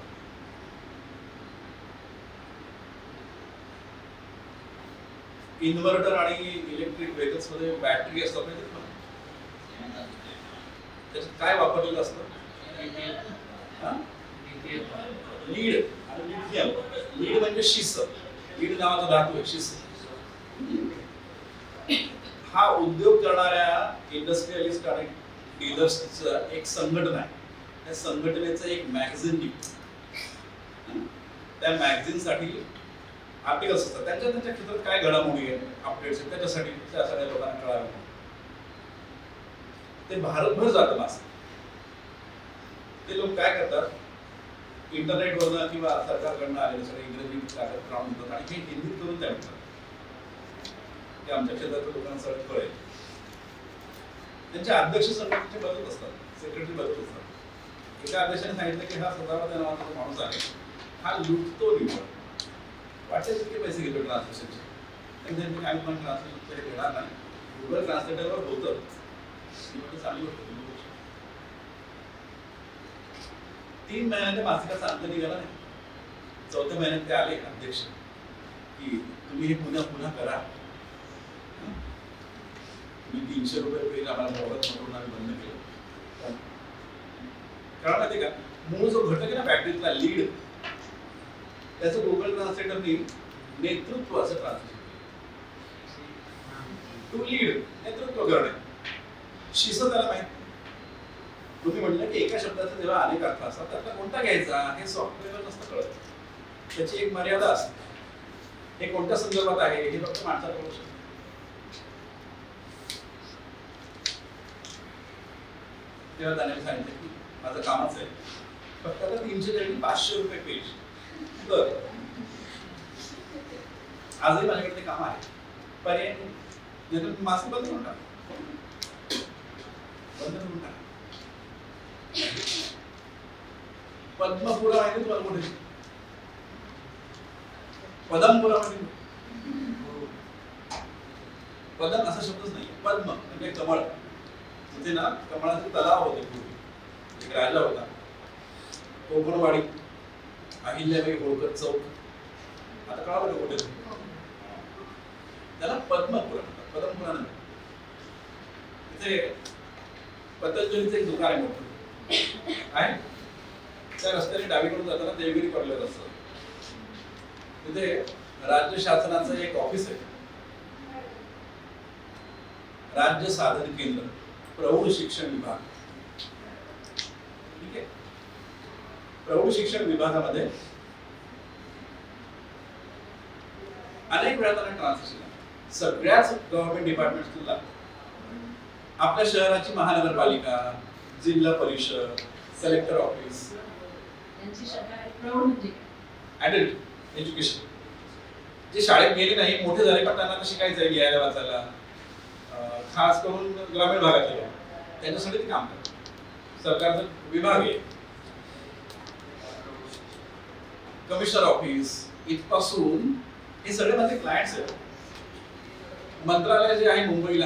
इन्व्हर्टर आणि इलेक्ट्रिक व्हेकल्स मध्ये बॅटरी असतात, त्याच्यात काय वापरलेलं असतं? लीड आणि लिथियम. लीड म्हणजे शिस, लीड नावाचा धातू आहे, शिस. हा उद्योग करणाऱ्या इंडस्ट्रियलिस्ट आणि डीलर्सचं एक संघटना आहे. त्या संघटनेचं एक मॅगझिन निघतं. त्या मॅगझिनसाठी आर्टिकल्स असतात, त्यांच्या क्षेत्रात काय घडामोडी आहे, अपडेट्स आहेत, त्याच्यासाठी त्या सगळ्या लोकांना कळावे. ते भारतभर जातं मासिक. ते लोक काय करतात, इंटरनेटवरनं किंवा सरकारकडनं आलेले सगळे इंग्रजी कागद आणतात आणि हे हिंदीत करून त्या म्हणतात. ते आमच्या क्षेत्रातल्या लोकांना सगळं कळेल. त्यांच्या अध्यक्ष संघटनेचे बदलत असतात, सेक्रेटरी बदलत असतात. एका अध्यक्षाने सांगितलं की हा सदावर्त नावाचा माणूस आहे, हा लुटतो निवड, वाटते तितके पैसे घेतो ट्रान्सलेशनचे. त्यांनी काय पण ट्रान्सलेशन घेणार नाही, गुगल ट्रान्सलेटरवर होतं, चालू होतं. 3 महिन्याच्या मासिकाचा अंत निघाला नाही. 4थ्या महिन्यात ते आले अध्यक्ष की तुम्ही हे पुन्हा पुन्हा करा, तुम्ही 300 रुपये पेज आम्हाला मोबत म्हणून आम्ही बंद केलं. कारण माहिती का, मूळ जो घटक आहे ना बॅटरीतला लीड, त्याचं गुगल ट्रान्सलेटरनी नेतृत्व असं ट्रान्सलेशन केलं. टू लीड, नेतृत्व करणे. शिस त्याला माहिती. तुम्ही म्हटलं की एका शब्दाचा जेव्हा अनेक अर्थ असतात, त्यातला कोणता घ्यायचा हे सॉफ्टवेअरवर नसतं कळत. त्याची एक मर्यादा असते. हे कोणत्या संदर्भात आहे हे फक्त माणसाला कळू शकतो. तेव्हा त्याने सांगितलं की माझं कामच आहे, फक्त आता 300 जागी 500 रुपये पेज. तर आजही माझ्याकडे ते काम आहे, पर्याय नाही. मासिक बंद करून टाक, बंद करून टाक. पद्मपुरा माहिती तुम्हाला कुठे? पदमपुरा माहिती? पदम असा शब्दच नाही, पद्म म्हणजे कमळ. तिथे ना कमळाचे तलाव होते पूर्वी. एक राजा होता, कोकणवाडी अहिल्याबाई होळकर चौक, आता कळालं का कुठे? त्याला पद्मपुरा म्हणतात, पद्मपुरा नाही. तिथे पतंजलीचं एक दुकान आहे मोठं आहे. त्या रस्त्याने डावीकडून जाताना देवगिरी पडलेलं असतं. तिथे राज्य शासनाचं एक ऑफिस आहे, राज्य साधन केंद्र, प्रौढ शिक्षण विभाग. ठीक आहे. प्रौढ शिक्षण विभागामध्ये अनेक वेळा त्यांना ट्रान्सलेशन सगळ्याच गव्हर्नमेंट डिपार्टमेंट्सला, आपल्या शहराची महानगरपालिका, जिल्हा परिषद, कलेक्टर ऑफिस, ऍडल्ट एज्युकेशन, जे शाळेत गेले नाही, मोठे झाले पण त्यांना शिकायचं आहे लिहायला वाचायला, खास करून ग्रामीण भागातले लोक, त्यांच्यासाठी ते काम करतात. सरकारचा विभाग आहे. कमिशनर ऑफिस इथपासून हे सगळे माझे क्लायंट्स आहेत. मंत्रालय जे आहे मुंबईला,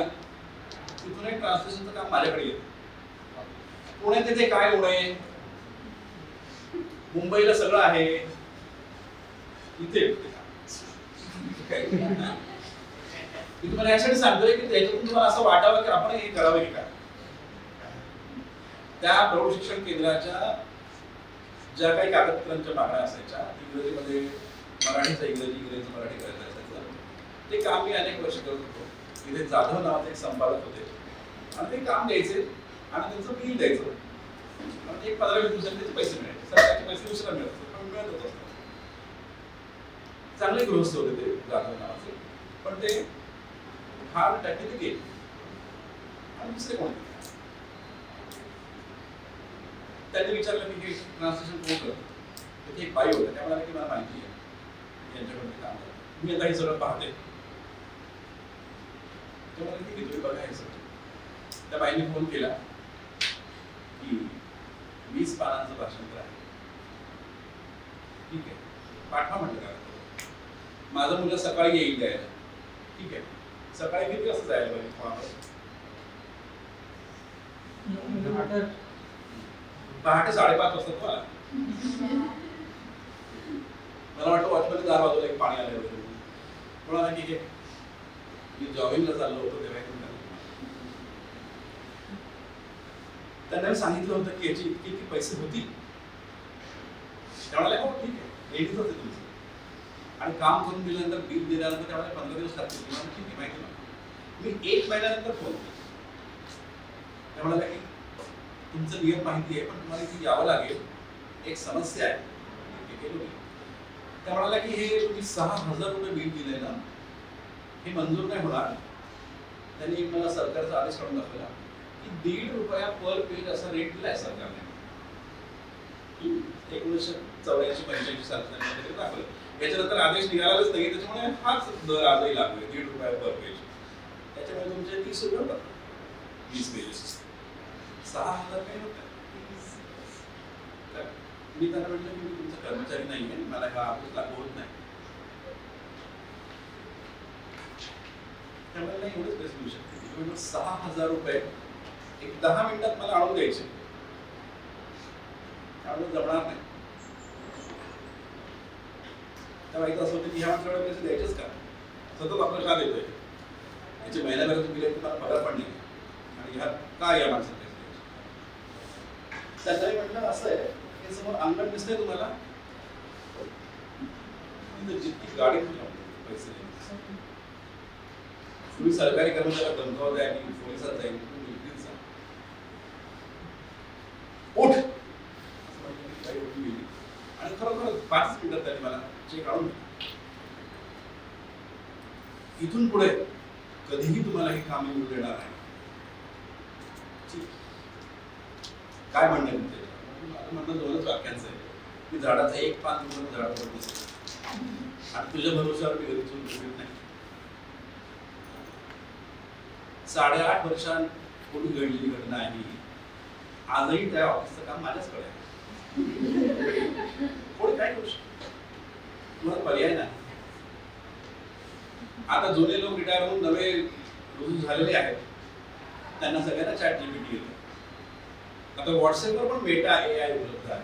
तिथून एक ट्रान्सलेशनचं काम माझ्याकडे येतं. पुण्यात तिथे काय उणे, मुंबईला सगळं आहे, इथे मी तुम्हाला यासाठी सांगतोय की त्याच्यातून तुम्हाला असं वाटावं की आपण हे करावं की काय. त्या प्रौढ शिक्षण केंद्राच्या ज्या काही कागदपत्रांच्या मागण्या असायच्या, इंग्रजीमध्ये मराठीचा इंग्रजी, इंग्रजीचं मराठी करायचं असायचं, ते काम मी अनेक वर्ष करत होतो. इथे जाधव नावाचे एक संपादक होते आणि ते काम द्यायचे आणि त्यांचं बिल द्यायचं. म्हणजे एक 15-20 दिवसांनी त्याचे पैसे मिळायचे. सरकारचे पैसे दुसरा मिळत होते, पण मिळत होतं. चांगले गृहस्थ होते ते जाधव नावाचे, पण ते फार टक्के गेले. आणि दुसरे कोणते त्यांनी विचारलं की हे ट्रान्सलेशन कोण करतं. तिथे एक बाई होत्या, त्या म्हणाल्या की मला माहिती आहे यांच्याकडे काम करतं, मी आता हे सगळं पाहते. ते म्हणाले की तुम्ही बघा हे सगळं. त्या बाईने फोन केला की 20 पानांचं भाषांतर आहे, ठीक आहे पाठवा म्हटलं. काय माझा मुलगा सकाळी येईल द्यायला, ठीक आहे. सकाळी किती वाजता जायला पाहिजे? पहाटे 5:30 वाजता. तुम्हाला मला वाटतं वॉचमॅन 4 वाजता एक पाणी आलं वगैरे कोणाला की हे मी जॉगिंगला चाललो होतो तेव्हा त्यांना सांगितलं होतं की याची इतकी पैसे होतील. त्यावेळेला हो ठीक आहे, रेडीच होते तुमचं. आणि काम करून दिल्यानंतर बिल दिल्यानंतर त्यावेळेला 15 दिवस लागतील. तुम्हाला ठीक आहे माहिती नाही. मी 1 महिन्यानंतर फोन केला. त्यावेळेला की तुमचं नियम माहिती आहे पण तुम्हाला इथे यावं लागेल, एक समस्या आहे. त्या म्हणाला की हे तुम्ही 6,000 रुपये बिल दिले ना, हे मंजूर नाही होणार. त्यांनी मला सरकारचा आदेश काढून दाखवला की ₹1.5 पर पेज असा रेट दिलाय सरकारने. 1984-85 साली दाखवलं. याच्यानंतर आदेश निघालाच नाही, त्याच्यामुळे हाच दर आजही लागू आहे, ₹1.5 पर पेज. त्याच्यामुळे तुमचे 30 रुपये होतात 20 पेजेस. 6,000 काही होत. मी त्यांना म्हटलं की मी तुमचा कर्मचारी नाही आहे, मला हा आदेश लागू होत नाही. त्यामुळे नाही एवढंच पैसे देऊ शकते. 6,000 रुपये एक 10 मिनिटात मला आणून द्यायचे, त्यामुळे जमणार नाही. तेव्हा एकदा असं होतं की ह्या माणसाला पैसे द्यायचेच का, सतत आपलं का देतोय, याचे महिन्याभरातून दिले तुम्हाला पगार पण नाही आणि ह्या काय या माणसाला पैसे द्यायचे. त्याच्याही म्हटलं असं आहे की समोर अंगण दिसतंय तुम्हाला, जितकी गाडी पैसे द्यायचे. तुम्ही सरकारी कर्मचाऱ्याला धमकावत आहे आणि पोलिसात जाईल, उठ आणि खरोखर 5 मिनिटात त्यांनी मला चेक आणून. इथून पुढे कधीही तुम्हाला हे काम मिळू देणार नाही. काय म्हणणं आहे तुमचं? म्हणणं 2च वाक्यांचं आहे की झाडाचं एक पान तुमचं झाडावर दिसतं आणि तुझ्या भरोश्यावर मी घरी चूक नाही. 8.5 वर्षांपूर्वी घडलेली घटना आहे. आजही त्या ऑफिसचं काम माझ्याचकडे आहे. कोणी काय करू शकतो, तुम्हाला पर्याय नाही. आता जुने लोक रिटायर होऊन नवे रुजू झालेले आहेत, त्यांना सगळ्यांना चॅट जीपीटी येतो. आता व्हॉट्सअपवर पण मेटा AI उपलब्ध आहे.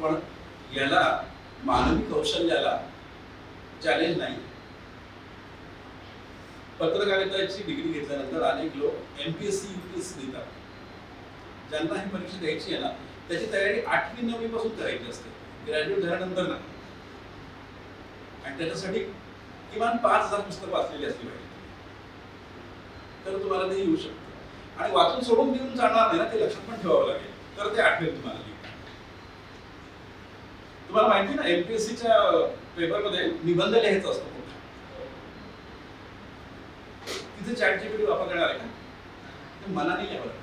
पण याला मानवी कौशल्याला चॅलेंज नाही. पत्रकारितेची डिग्री घेतल्यानंतर अनेक लोक MPSC UPSC देतात. ज्यांना ही परीक्षा द्यायची आहे ना त्याची तयारी 8वी 9वी पासून करायची असते, ग्रॅज्युएट झाल्यानंतर ना. आणि त्याच्यासाठी किमान 5000 पुस्तकं वाचलेली असली पाहिजे, तर तुम्हाला ते येऊ शकतं. आणि वाचून सोडून देऊन जाणार नाही ना, ते लक्षात पण ठेवावं लागेल, तर ते आठवेल तुम्हाला लिहिता. तुम्हाला माहिती ना MPSCच्या पेपरमध्ये निबंध लिहायचा असतो. तिथे ChatGPT वापर करणार आहे का? ते मनाने लिहावं लागतं.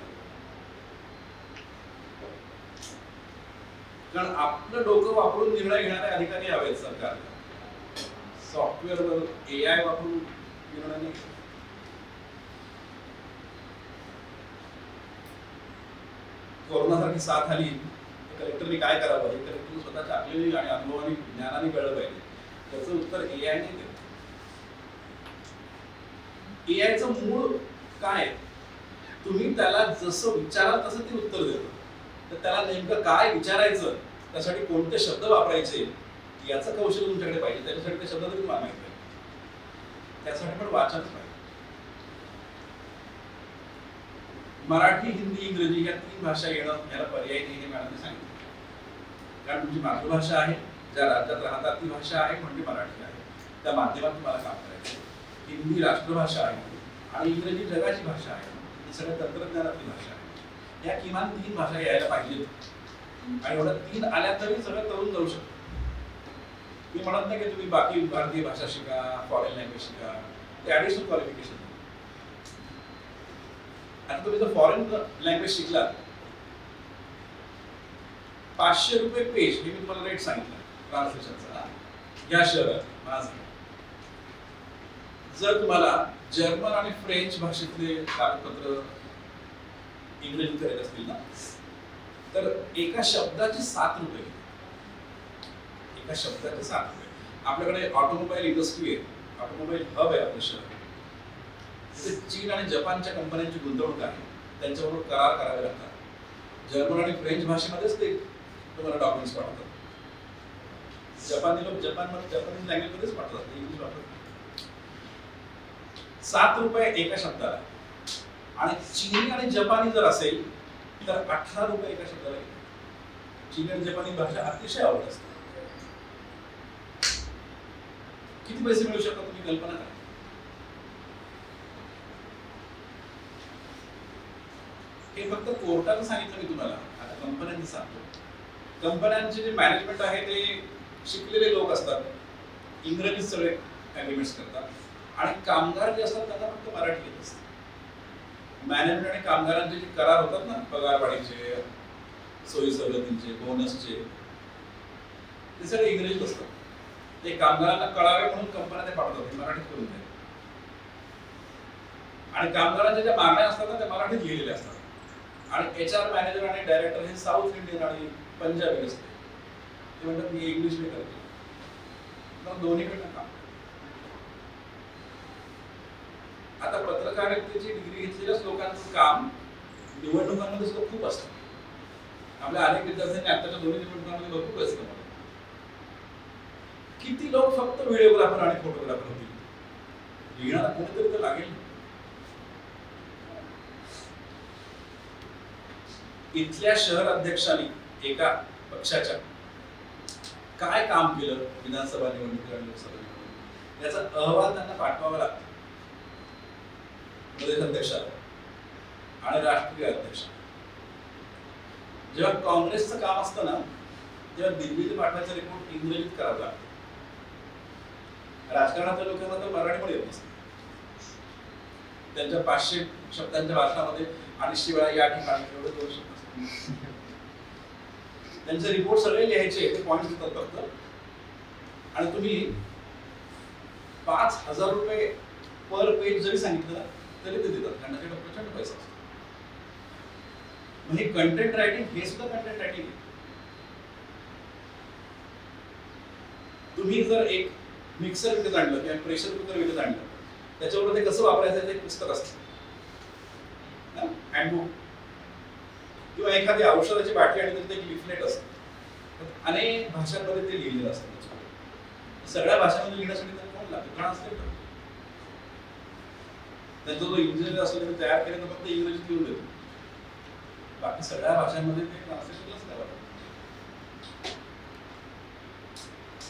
कारण आपलं डोकं वापरून निर्णय घेणारे अधिकारी हवेत सरकारला. सॉफ्टवेअरवर AI वापरून निर्णय नाही. कोरोनासारखी साथ आली तर कलेक्टरने काय करावं हे कलेक्टरने स्वतःच्या आकलेली आणि अनुभवाने ज्ञानाने कळलं पाहिजे. त्याचं उत्तर AI ने दिलं. AIचं मूळ काय? तुम्ही त्याला जसं विचाराल तसं ते उत्तर देतं. तर त्याला नेमकं काय विचारायचं, त्यासाठी कोणते शब्द वापरायचे याचं कौशल्य तुमच्याकडे पाहिजे. त्याच्यासाठी ते शब्द तरी तुम्हाला माहिती पाहिजे. त्यासाठी पण वाचनच पाहिजे. मराठी, हिंदी, इंग्रजी या 3 भाषा येणं याला पर्याय नाही हे मॅडमने सांगितलं. कारण तुमची मातृभाषा आहे, ज्या राज्यात राहतात ती भाषा आहे म्हणजे मराठी आहे. त्या माध्यमात तुम्हाला काम करायचं. हिंदी राष्ट्रभाषा आहे आणि इंग्रजी जगाची भाषा आहे. ही सगळ्या तंत्रज्ञानातली भाषा आहे. या किमान 3 भाषा यायला पाहिजेत. आणि एवढ्या 3 आल्या तरी सगळं तरुण जाऊ शकतो. मी म्हणत नाही की तुम्ही बाकी भारतीय भाषा शिका, फॉरेन लँग्वेज शिका, ते ऍडिशनल क्वालिफिकेशन. आता तुम्ही जर फॉरेन लँग्वेज शिकला, 500 रुपये पेज हे मी तुम्हाला रेट सांगितलं ट्रान्सलेशनचा या शहरात माझं. जर तुम्हाला जर्मन आणि फ्रेंच भाषेतले कागदपत्र इंग्रजीत करायचे असतील ना, तर एका शब्दाचे 7 रुपये. एका शब्दाचे 7 रुपये. आपल्याकडे ऑटोमोबाईल इंडस्ट्री आहे, ऑटोमोबाईल हब आहे आपलं शहर. तिथे चीन आणि जपानच्या कंपन्यांची गुंतवणूक आहे. त्यांच्याबरोबर करार करावे लागतात. जर्मन आणि फ्रेंच भाषेमध्येच ते तुम्हाला डॉक्युमेंट्स पाठवतात. जपानी लोक जपानीज लँग्वेजमध्येच पाठवतात, इंग्लिश वापरतात. 7 रुपये एका शब्दाला. आणि चीनी आणि जपानी जर असेल तर 18 रुपये एका शब्दाला. चीनी आणि जपानी भाषा अतिशय आवडत असते. किती पैसे मिळू शकतात तुम्ही कल्पना करा. हे फक्त कोर्टानं सांगितलं मी तुम्हाला. आता कंपन्यांनी सांगतो. कंपन्यांचे जे मॅनेजमेंट आहे ते शिकलेले लोक असतात, इंग्रजीत सगळे अग्रीमेंट्स करतात. आणि कामगार जे असतात त्यांना फक्त मराठी येत असते. मॅनेजमेंट आणि कामगारांचे जे करार होतात ना, पगारवाढीचे, सोयी सवलतींचे, बोनसचे, ते सगळे इंग्रजीत असतात. ते कामगारांना कळावे म्हणून कंपन्या ते पाठवतात, मराठीत करून द्या. आणि कामगारांच्या ज्या मागण्या असतात ना त्या मराठीत लिहिलेल्या असतात. आणि HR मॅनेजर आणि डायरेक्टर हे साऊथ इंडियन आणि पंजाबी असते. ते म्हणतात मी इंग्लिश में करतो. मग दोन्हीकडनं काम. आता पत्रकारितेची डिग्री घेतलेल्याच लोकांचं काम निवडणुकांमध्ये सुद्धा खूप असतं. आपल्या अनेक विद्यार्थ्यांनी आताच्या दोन्ही निवडणुकांमध्ये भरपूर पैसे कमवले. किती लोक फक्त व्हिडिओग्राफर आणि फोटोग्राफर होतील? लिहिणारा कोणीतरी तर लागेल. इथल्या शहर अध्यक्षांनी एका पक्षाच्या काय काम केलं विधानसभा निवडणूक आणि लोकसभा निवडणूक याचा अहवाल त्यांना पाठवावा लागतो. प्रदेश अध्यक्षाला आणि राष्ट्रीय अध्यक्षाला. जेव्हा काँग्रेसचं काम असतं ना तेव्हा दिल्लीला पाठवायचा रिपोर्ट इंग्रजीत करावा लागतो. राजकारणाच्या लोकांना तर मराठी पण येत नसतं. त्यांच्या 500 शब्दांच्या भाषणामध्ये 250 वेळा या ठिकाणी एवढं करू शकतात. त्यांचे रिपोर्ट सगळे लिहायचे, ते पॉइंट्स देतात फक्त. आणि तुम्ही 5000 रुपये पर पेज जरी सांगितलं तरी ते देतात. त्यांना प्रचंड पैसा असतो. म्हणजे कंटेंट रायटिंग हे सुद्धा कंटेंट रायटिंग आहे. तुम्ही जर एक मिक्सर विकत आणलं किंवा प्रेशर कुकर विकत आणलं, त्याच्यावर ते कसं वापरायचं एक पुस्तक असतं, हँडबुक. किंवा एखादी औषधाची बाटली आणि त्यात एक लिफलेट असतं. अनेक भाषांमध्ये ते लिहिलेलं असतं. सगळ्या भाषांमध्ये लिहिण्यासाठी त्यांना कोण लागतं? ट्रान्सलेटर. त्यांचा जो इंजिनियर असतो त्याने तयार केलं तर फक्त इंग्रजीत लिहून देतो. बाकी सगळ्या भाषांमध्ये ते ट्रान्सलेशनच करावं.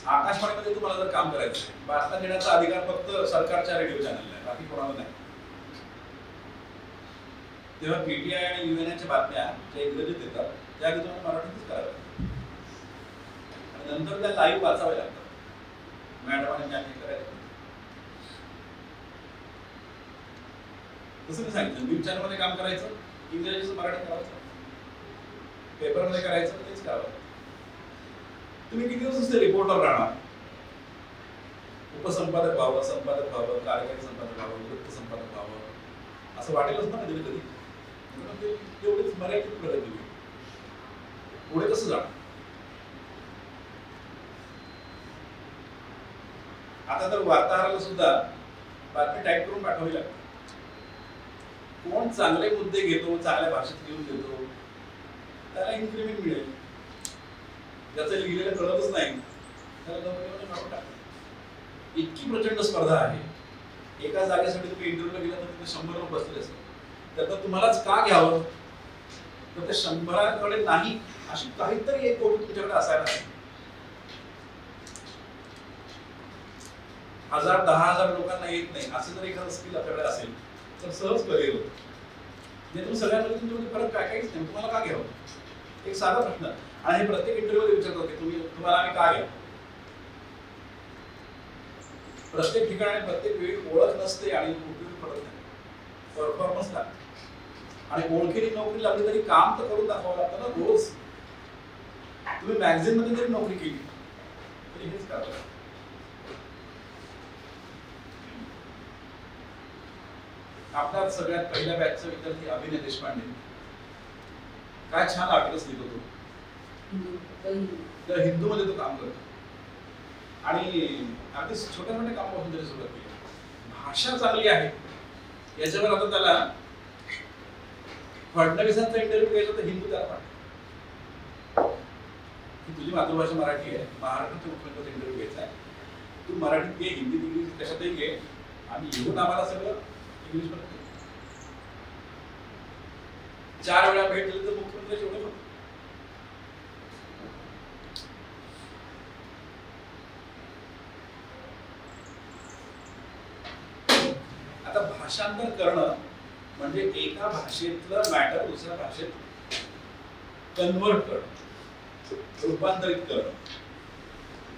आकाशवाणीमध्ये तुम्हाला जर काम करायचं आहे, बातम्या देण्याचा अधिकार फक्त सरकारच्या रेडिओ चॅनलला आहे, बाकी कोणाला नाही. तेव्हा पीटीआय आणि युएनआयच्या बातम्या ज्या इंग्रजीत येतात त्या आधी तुम्हाला मराठीतच कराव्या आणि नंतर त्या लाईव्ह वाचाव्या लागतात. मॅडम आणि मॅम करायचं तसं मी सांगितलं. न्यूज चॅनलमध्ये काम करायचं, इंग्रजीचं मराठी करायचं, पेपरमध्ये करायचं, तेच करावं. तुम्ही किती दिवस असते रिपोर्टर राहणार? उपसंपादक व्हावं, संपादक व्हावं, कार्यकारी संपादक व्हावं, वृत्त संपादक व्हावं असं वाटेलच ना कधी कधी. तेवढीच मराठीत प्रगती होईल. पुढे कसं जाणार? आता तर वार्ताहराला सुद्धा बातमी टाईप करून पाठवावी लागते. कोण चांगले मुद्दे घेतो, चांगल्या भाषेत लिहून देतो, त्याला इन्क्रिमेंट मिळेल. ज्याचं लिहिलेलं कळतच नाही त्याला नोकरीमध्ये काढून टाकतात. इतकी प्रचंड स्पर्धा आहे. एका जागेसाठी तुम्ही इंटरव्ह्यूला गेला तर तिथे 100 लोक बसलेले असतात. त्यात तुम्हालाच का घ्यावं? तर ते 100कडे नाही अशी काहीतरी एक गोष्ट तुमच्याकडे असायला हवी. 1000, 10,000 लोकांना येत नाही असं जर एखादं स्किल आपल्याकडे असेल तर सहज करिअर होतं. म्हणजे तुम्ही सगळ्यांमध्ये तुमच्यामध्ये फरक काहीच नाही, तुम्हाला का घ्यावं? एक साधा प्रश्न. आणि हे प्रत्येक इंटरव्ह्यूमध्ये विचारतो की तुम्हाला आम्ही का घ्यावं? प्रत्येक ठिकाणी प्रत्येक वेळी ओळख नसते आणि उपयोग पडत नाही, परफॉर्मन्स लागते. आणि ओळखीने नोकरी लागली तरी काम तर करून दाखवावं लागतं ना रोज. तुम्ही मॅगझिन मध्ये जरी नोकरी केली तरी हेच करावं लागतं. आपल्या सगळ्यात पहिल्या बॅचचा विद्यार्थी अभिनय देशपांडे काय छान आर्टिकल्स लिहित होतो. तर हिंदू मध्ये तो काम करतो आणि अगदी छोट्या मोठ्या कामापासून त्याने सुरुवात केली. भाषा चांगली आहे याच्यावर आता त्याला फडणवीसांचा इंटरव्ह्यू घ्यायचा तर हिंदू त्याला वाटतं की तुझी मातृभाषा मराठी आहे, महाराष्ट्राच्या मुख्यमंत्र्यांचा इंटरव्ह्यू घ्यायचा आहे, तू मराठीत घे, हिंदीत इंग्लिश कशातही घे आणि येऊन आम्हाला सगळं इंग्लिश मध्ये 4 वेळा भेट दिली तर मुख्यमंत्र्याचे एवढे फक्त. आता भाषांतर करणं म्हणजे एका भाषेतलं मॅटर दुसऱ्या भाषेत कन्वर्ट करणं, रूपांतरित करणं.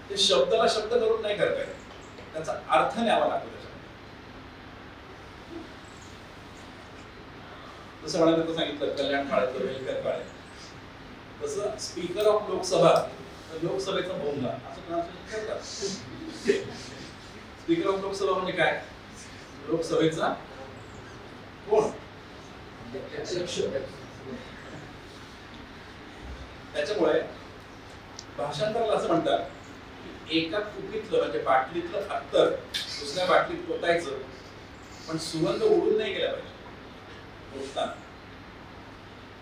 ते शब्दाला शब्द करून नाही करता येत, त्याचा अर्थ न्यावा लागतो त्याच्यामध्ये. जसं म्हणाले सांगितलं कल्याण काळातलं वेलकर काळे, तसं स्पीकर ऑफ लोकसभा तर लोकसभेचा भोंगा असं ट्रान्सलेशन करतात. स्पीकर ऑफ लोकसभा म्हणजे काय? लोकसभेचा कोण? त्याच्यामुळे भाषांतराला असं म्हणतात की एका कुपीतलं म्हणजे बाटलीतलं अत्तर दुसऱ्या बाटलीत पोतायचं पण सुगंध उडून नाही गेला पाहिजे पोचताना.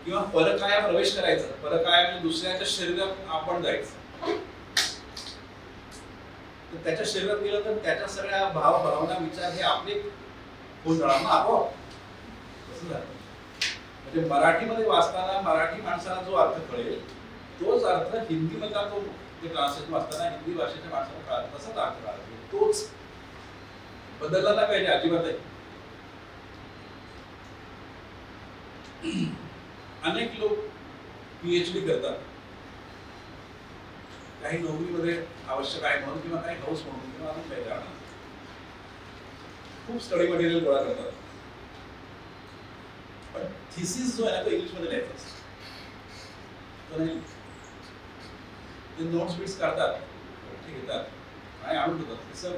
किंवा परकाया प्रवेश करायचा, परकाया म्हणजे दुसऱ्याच्या शरीरात आपण जायचं. तर त्याच्या शरीरात गेलं तर त्याच्या सगळ्या भाव भावना विचार हे आपले होऊन जाणार ना आपोआप. तसं झालं म्हणजे मराठीमध्ये वाचताना मराठी माणसाला जो अर्थ कळेल तोच अर्थ हिंदी मधला तो ट्रान्सलेशन वाचताना हिंदी भाषेच्या माणसाला कळाल तसाच अर्थ कळाला. तोच बदलला नाही पाहिजे अजिबातही. अनेक लोक पीएचडी करतात काही नोकरीमध्ये आवश्यक आहे म्हणून किंवा काही हाऊस म्हणून किंवा अजून काही कारण खूप स्टडी मटेरियल गोळा करतात. पण थिसिस जो आहे तो इंग्लिश मध्ये लिहायचा असतो. ते नोट्स बिट्स काढतात, घेतात आणि आणून देतात. सर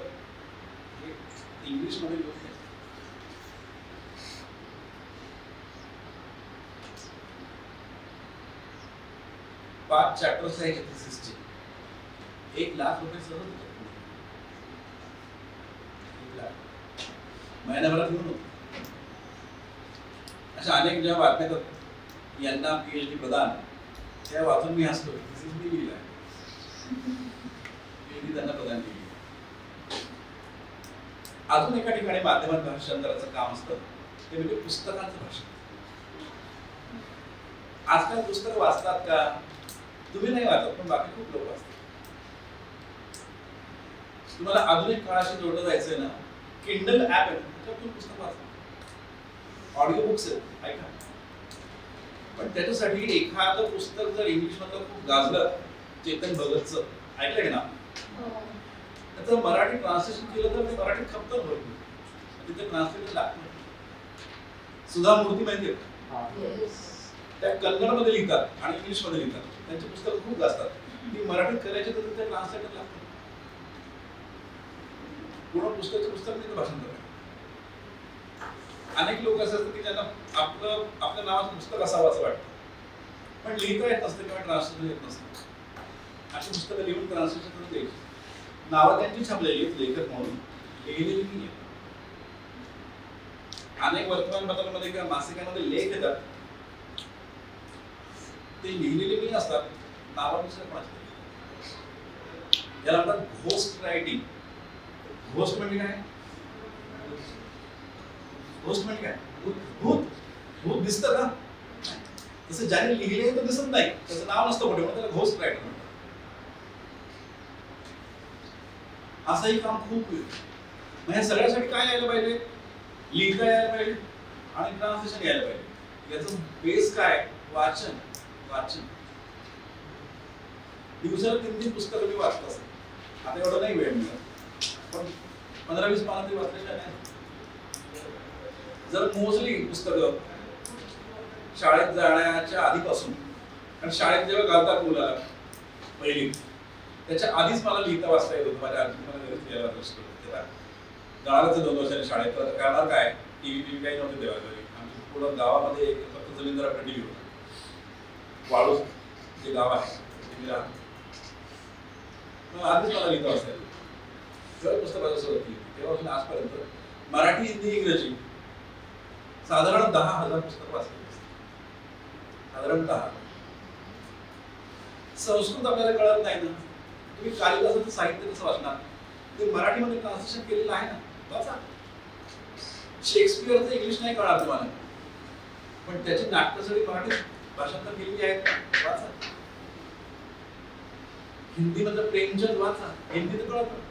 इंग्लिश मध्ये लिहून 5 चॅप्टर्स आहेत थिसिसचे. 1 लाख रुपये सहज होतात. 1 लाख महिन्याभरात घेऊन होतो. अशा अनेक जेव्हा बातम्या येतात यांना पीएचडी प्रदान त्या वाचून मी हसतो. थिसिस मी लिहिला आहे. मी त्यांना प्रदान केली. अजून एका ठिकाणी माध्यमात भाषांतराचं काम असतं ते म्हणजे पुस्तकांचं भाषण. आजकाल पुस्तक वाचतात का? तुम्ही नाही वाचत, पण बाकी खूप लोक वाचतात. तुम्हाला आधुनिक काळाशी जोडलं जायचंय ना, किंडल ऍप आहे, त्याच्यातून पुस्तक वाचा, ऑडिओ बुक्स आहेत, ऐका. पण त्याच्यासाठी एखादं पुस्तक जर इंग्लिश मधलं खूप गाजलं, चेतन भगतचं ऐकलंय की ना, त्याचं मराठी ट्रान्सलेशन केलं तर ते मराठी खपतं भरपूर, तिथे ट्रान्सलेशन लागतं. सुधा मूर्ती माहिती आहे, त्या कन्नडमध्ये लिहितात आणि इंग्लिशमध्ये लिहितात, त्यांची पुस्तकं खूप गाजतात. ती मराठीत करायची तर ते ट्रान्सलेटर लागतं. पूर्ण पुस्तक मी भाषांतर करतो. अनेक लोक असं असतात की ज्यांना आपल्या नावाचं पुस्तक असावं असं वाटतं, पण लिहिता येत नसतं किंवा ट्रान्सलेशन येत नसतं. अशी पुस्तकं लिहून ट्रान्सलेशन करून द्यायची. नावं त्यांची छापलेली आहेत लेखक म्हणून, लिहिलेली नाही आहे. अनेक वर्तमानपत्रांमध्ये किंवा मासिकांमध्ये लेख येतात, ते लिहिलेले नाही असतात, नावानुसार कोणाचे. याला म्हणतात घोस्ट रायटिंग. घोस्ट म्हणजे काय? घोस्ट म्हणजे काय? भूत. भूत दिसतं का? तसं ज्याने लिहिले तर दिसत नाही, त्याचं नाव नसतं मोठे, म्हणून त्याला घोस्ट रायटर म्हणतात. असंही काम खूप होईल. मग या सगळ्यासाठी काय यायला पाहिजे? लिहिता यायला पाहिजे आणि ट्रान्सलेशन यायला पाहिजे. याचं बेस काय? वाचन. दिवसाला 3-3 पुस्तकं मी वाचत असते. आता एवढं नाही वेळ मिळत, पण 15-20 पानं तरी वाचल्याशिवाय नाही. जर मोजली पुस्तकं शाळेत जाण्याच्या आधीपासून, कारण शाळेत जेव्हा घालतात मुलाला पहिली, त्याच्या आधीच मला लिहिता वाचता येत होतं. माझ्या आजी मला घरीच लिहायला बसतो तेव्हा. जाणारच 2 वर्षांनी शाळेत, तर करणार काय? टीव्ही काही नव्हते तेव्हा घरी. आमच्या पुढं गावामध्ये फक्त जमीनदाराकडे टीव्ही होता. वाळू जे गाव आहे तिथे राहतो. मग आधीच मला लिहिता वाचता येतं. जेव्हा पुस्तकाची सुरुवात केली तेव्हापासून आजपर्यंत मराठी, हिंदी, इंग्रजी साधारण 10,000 पुस्तकं वाचली. साधारण 10. संस्कृत आपल्याला कळत नाही ना, तुम्ही कालिदासाचं साहित्य कसं वाचणार? ते मराठीमध्ये ट्रान्सलेशन केलेलं आहे ना, वाचा. शेक्सपियरचं इंग्लिश नाही कळणार तुम्हाला, पण त्याची नाटकं सगळी मराठीत भाषांतर केलेली आहेत, वाचा. हिंदी मधलं प्रेमचंद वाचा, हिंदी तर कळतं,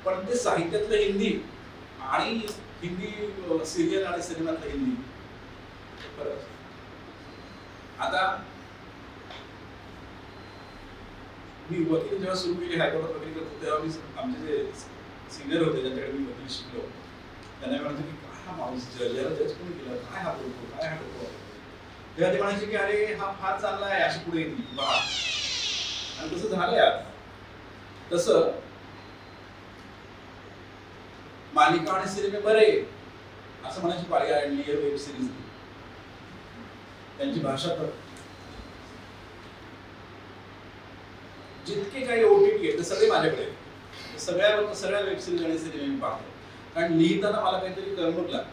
पण ते साहित्यातलं हिंदी आणि हिंदी सिरियल आणि सिनेमातलं हिंदी फरक. आता मी वकील जेव्हा सुरू केली, हायकोर्टात वकील करतो तेव्हा मी आमचे जे सिनियर होते ज्यांच्याकडे मी वकील शिकलो, त्यांना म्हणायचं की काय हा माणूस जज कोणी केलं, काय हा बोलतो, काय हा डोकं. तेव्हा ते म्हणायचे की अरे हा फार चालला आहे, अशी पुढे येतील बघा. आणि तसं झालंय आज. तसं मालिका आणि सिनेमे बरे असं म्हणायची पाळी आणली आहे वेब सिरीज. त्यांची भाषा तर जितके काही OTT आहेत ते सगळे माझ्याकडे आहेत. सगळ्या वेब सिरीज आणि सिनेमे मी पाहतो, कारण लिहिताना मला काहीतरी करमणूक लागते.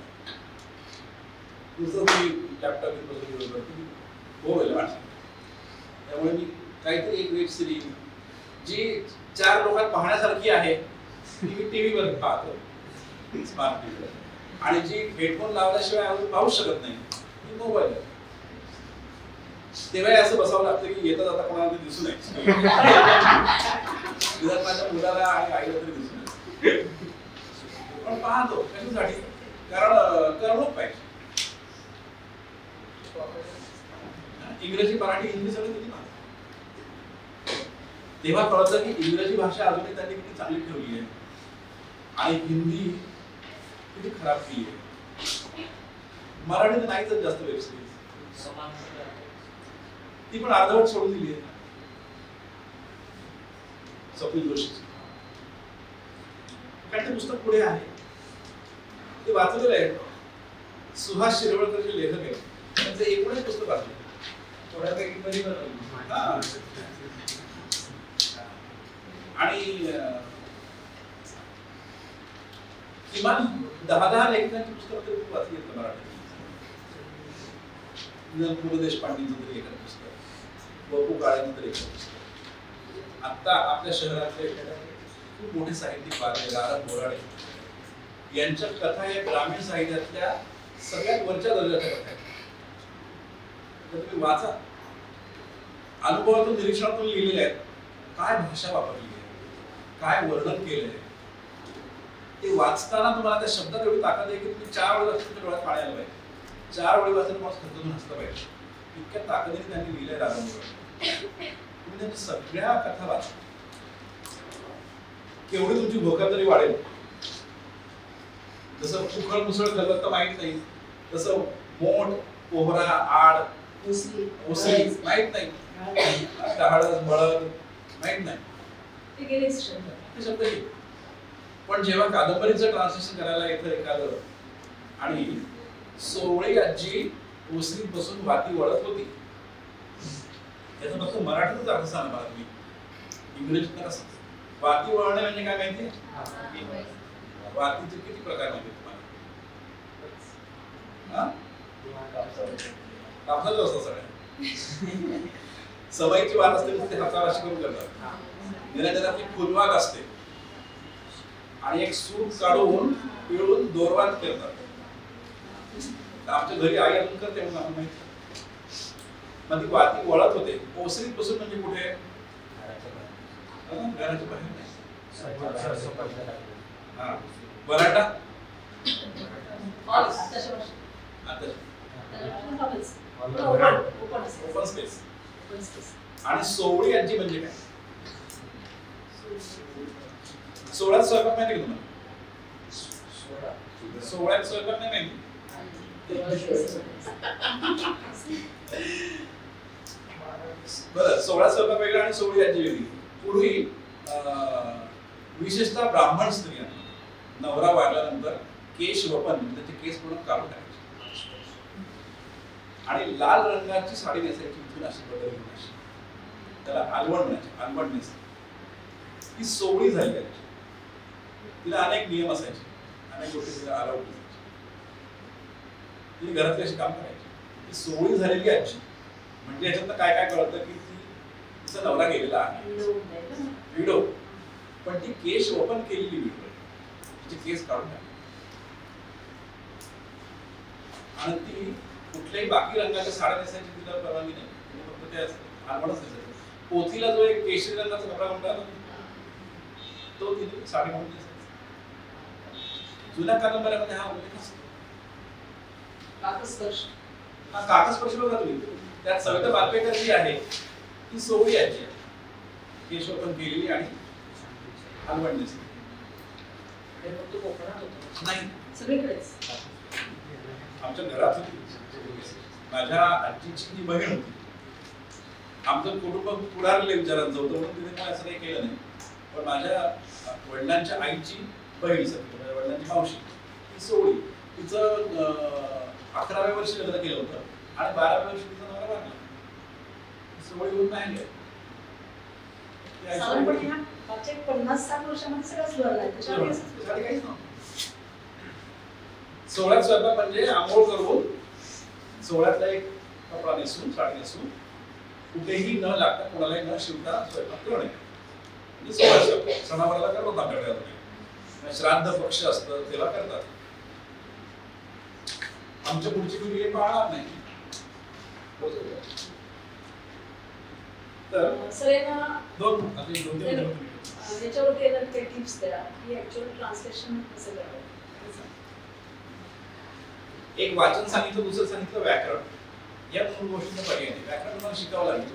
दुसरं मी लॅपटॉप बोर होईल माझं. त्यामुळे मी काहीतरी एक वेब सिरीज जी 4 लोकात पाहण्यासारखी आहे ती मी टीव्हीवर पाहतो, स्मार्ट टीव्हीवर. आणि जी हेडफोन लावल्याशिवाय पाहू शकत नाही ती मोबाईल. तेव्हा असं बसावं लागतं की येता जाता कोणाला ते दिसू नये, माझ्या मुलाला आणि आईला तरी दिसू नये. पण पाहतो कशासाठी? कारण करमणूक पाहिजे. इंग्रजी, मराठी, हिंदी सगळं किती पाहतो. तेव्हा कळतं की इंग्रजी भाषा अजूनही त्यांनी किती चांगली ठेवली आहे आणि हिंदी किती खराब केली आहे. मराठीत नाहीच जास्त वेब सिरीज, ती पण अर्धवट सोडून दिली आहे. स्वप्नील जोशीची, कारण ते पुस्तक पुढे आहे, ते वाचलेलं आहे. सुहास शिरवळकर जे लेखक आहेत त्यांचं एकूणच पुस्तक वाचलं, थोड्यापैकी बरी बनवली. आणि किमान 10 लेखकांची पुस्तकं तरी खूप वाचली आहेत मराठी. पु ल देशपांडेंचं तरी एखादं पुस्तक, वपू काळेंतर एक आता आपल्या शहरातले खूप मोठे साहित्यिक वारले राधा बोराडे यांच्या कथा या ग्रामीण साहित्यातल्या सगळ्यात वरच्या दर्जाच्या कथा आहेत. तर तुम्ही वाचा, अनुभवातून निरीक्षणातून लिहिलेल्या आहेत. काय भाषा वापरली आहे, काय वर्णन केलंय, ते वाचताना तुम्हाला त्या शब्दात एवढी ताकद आहे की तुम्ही 4 वेळा तुमच्या डोळ्यात पाणी आलं पाहिजे, 4 वेळा वाचताना तुम्हाला खतून हसलं पाहिजे. इतक्या ताकदीने त्यांनी लिहिलंय राधा बोराडे. तुम्ही त्यांच्या सगळ्या कथा वाचा, केवढी तुमची व्होकॅब्युलरी वाढेल. जसं उखळ मुसळ खाल्लं तर माहित नाही, तसं मोठ, पोहरा, आड, ओसरी माहित नाही, डहाळस, बळद माहित नाही, ते शब्द हे. पण जेव्हा कादंबरीचं ट्रान्सलेशन करायला येतं एखादं आणि सोवळी आजी ओसरीत बसून वाती वळत होती, त्याचा फक्त मराठीतच अर्थ सांगा मला तुम्ही, इंग्रजीत नका सांगा. वाती वळणे म्हणजे काय माहिती? वातीचे किती प्रकार माहिती तुम्हाला? कापसाचं असतं सगळ्या. सवयीची वात असते ते हातावर अशी करून करतात. निरंजनातली फुलवात असते आणि एक सूत काढून पिळून दोरवात करतात. आमच्या घरी आई अजून करते म्हणून आम्हाला माहिती. मग ती वाती वळत होते. ओसरीत बसून म्हणजे कुठे? घराच्या बाहेर नाही. वरांडा ओपन स्पेस. आणि सोवळी आजी म्हणजे काय? सोहळ्यात स्वयंपाक माहिती का तुम्हाला? सोहळ्यात स्वयंपाक नाही माहिती? बरं, सोहळ्यात स्वयंपाक वेगळा आणि सोवळी आजी वेगळी. पूर्वी विशेषतः ब्राह्मण स्त्रियांना नवरा वारल्यानंतर केश वपन, त्याचे केस पूर्ण काढून टाकायचे आणि लाल रंगाची साडी नेसायची. इथून अशी बदल घेऊन अशी, त्याला आलवण म्हणायचे, आलवण नेस. ती सोवळी झाली आहे. तिला अनेक नियम असायचे, अनेक गोष्टी तिला अलाउड असायची. तिने घरातली अशी काम करायची. ती सोवळी झालेली आजी म्हणजे याच्यातनं काय काय कळतं की तिचा नवरा गेलेला आहे, विडो. पण ती केश ओपन केलेली विडो, तिचे केस काढून टाकले आणि ती कुठल्याही बाकी रंगाच्या साड्या नेसायची तिला परवानगी नाही. फक्त त्या आलवणच नेसायचं. पोथीला जो एक केशरी रंगाचा कपडा म्हणतात तो तिने साडी म्हणून नेसायचा. जुन्या कादंबऱ्यामध्ये हा उल्लेख असतो. काकस्पर्श बघा तुम्ही, त्यात सविता बारपेकर जी आहे ती सोवळी आजी आहे, केश ओपन केलेली आणि आलवण नेसली. नाही, सगळीकडेच. आमच्या घरात होती. माझ्या आजीची ती बहीण होती. आमचं कुटुंब पुढारले विचारांचं होतं म्हणून तिने काय असं काही केलं नाही. पण माझ्या वडिलांच्या आईची बहीण, सगळी वडिलांची मावशी, ती सोवळी. तिचं 11व्या वर्षी लग्न केलं होतं आणि 12व्या वर्षी तिचा नवरा वारला. सोवळी होऊन नाही गेली. 50-60 वर्षांमध्ये सगळं सुधारलंय. काहीच नव्हतं. सोहळ्यात स्वयंपाक म्हणजे आंघोळ करून सोहळ्यातला एक कपडा नेसून, साडी नेसून, कुठेही न लागता, कोणालाही न शिवता स्वयंपाक करणे म्हणजे सोहळ्यात स्वयंपाक. सणावाराला करतात आमच्याकडे. श्राद्ध पक्ष असतं तेव्हा करतात. आमच्या पुढची पिढी हे पाळणार नाही. तर याच्यावरती काही टिप्स द्या की ऍक्च्युअल ट्रान्सलेशन कसं करावं. एक वाचन सांगितलं, दुसरं सांगितलं व्याकरण. या दोन गोष्टींचा पर्याय नाही. व्याकरण तुम्हाला शिकावं लागेल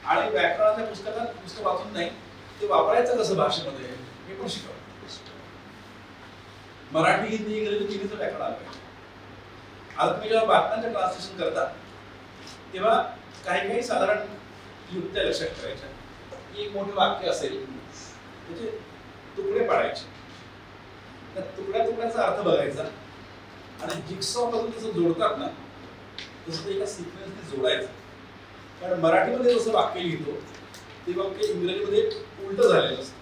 आणि व्याकरणाच्या पुस्तक वाचून नाही, ते वापरायचं कसं भाषेमध्ये हे पण शिकावं. मराठी, हिंदी, इंग्रजी तिन्हीचं व्याकरण आलं पाहिजे. आता तुम्ही जेव्हा बातम्यांचं ट्रान्सलेशन करता तेव्हा काही काही साधारण युक्त्या लक्षात ठेवायच्या. एक मोठे वाक्य असेल त्याचे तुकडे पाडायचे, त्या तुकड्याचा अर्थ बघायचा आणि जिक्सॉ पासून जसं जोडतात ना तसं ते एका सिक्वेन्सने जोडायचं. कारण मराठीमध्ये जसं वाक्य लिहितो ते वाक्य इंग्रजीमध्ये उलट झालेलं असतं.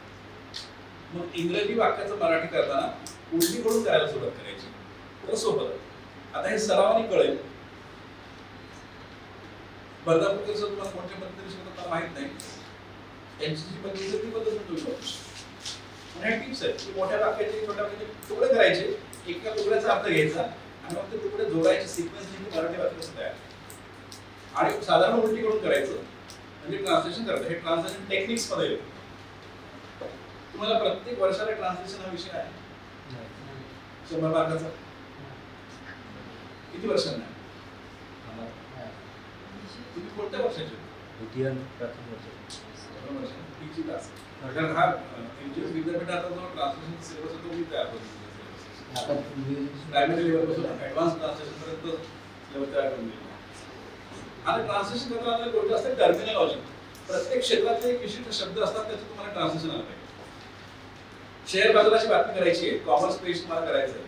मग इंग्रजी वाक्याचं मराठी करताना उलटीकडून करायला सुरुवात करायची, तर सोपं. आता हे सरावाने कळेल. स्पर्धा परीक्षा तुम्हाला कोणत्या पद्धतीने शिकवतात मला माहित नाही, त्यांची जी पद्धत आहे ती पद्धत तुम्ही वापरू. आणि टिप्स आहेत की मोठ्या वाक्याचे छोट्या वाक्याचे तुकडे करायचे, एका तुकड्याचा अर्थ घ्यायचा आणि मग ते तुकडे जोडायचे सिक्वेन्स मराठी वाक्य कसं तयार आणि साधारण उलटी करून करायचं म्हणजे ट्रान्सलेशन करायचं. हे ट्रान्सलेशन टेक्निक्स मध्ये येतं. तुम्हाला प्रत्येक वर्षाला ट्रान्सलेशन हा विषय आहे 100 मार्काचा. किती वर्षांना तुम्ही कोणत्या वर्षाचे? प्रथम वर्ष. टीची क्लास कारण हा इंजिनिअरिंग विद्यापीठाचा जो ट्रान्सलेशन सिलेबस आहे तो मी तयार करतो. प्रायमरी लेवलपासून ॲडव्हान्स ट्रान्सलेशन पर्यंत सिलेबस तयार करून दिला. आणि ट्रान्सलेशन करताना गोष्ट असते टर्मिनॉलॉजी. प्रत्येक क्षेत्रातले एक विशिष्ट शब्द असतात त्याचं तुम्हाला ट्रान्सलेशन आलं पाहिजे. शेअर बाजाराची बातमी करायची आहे, कॉमर्स पेज तुम्हाला करायचं आहे.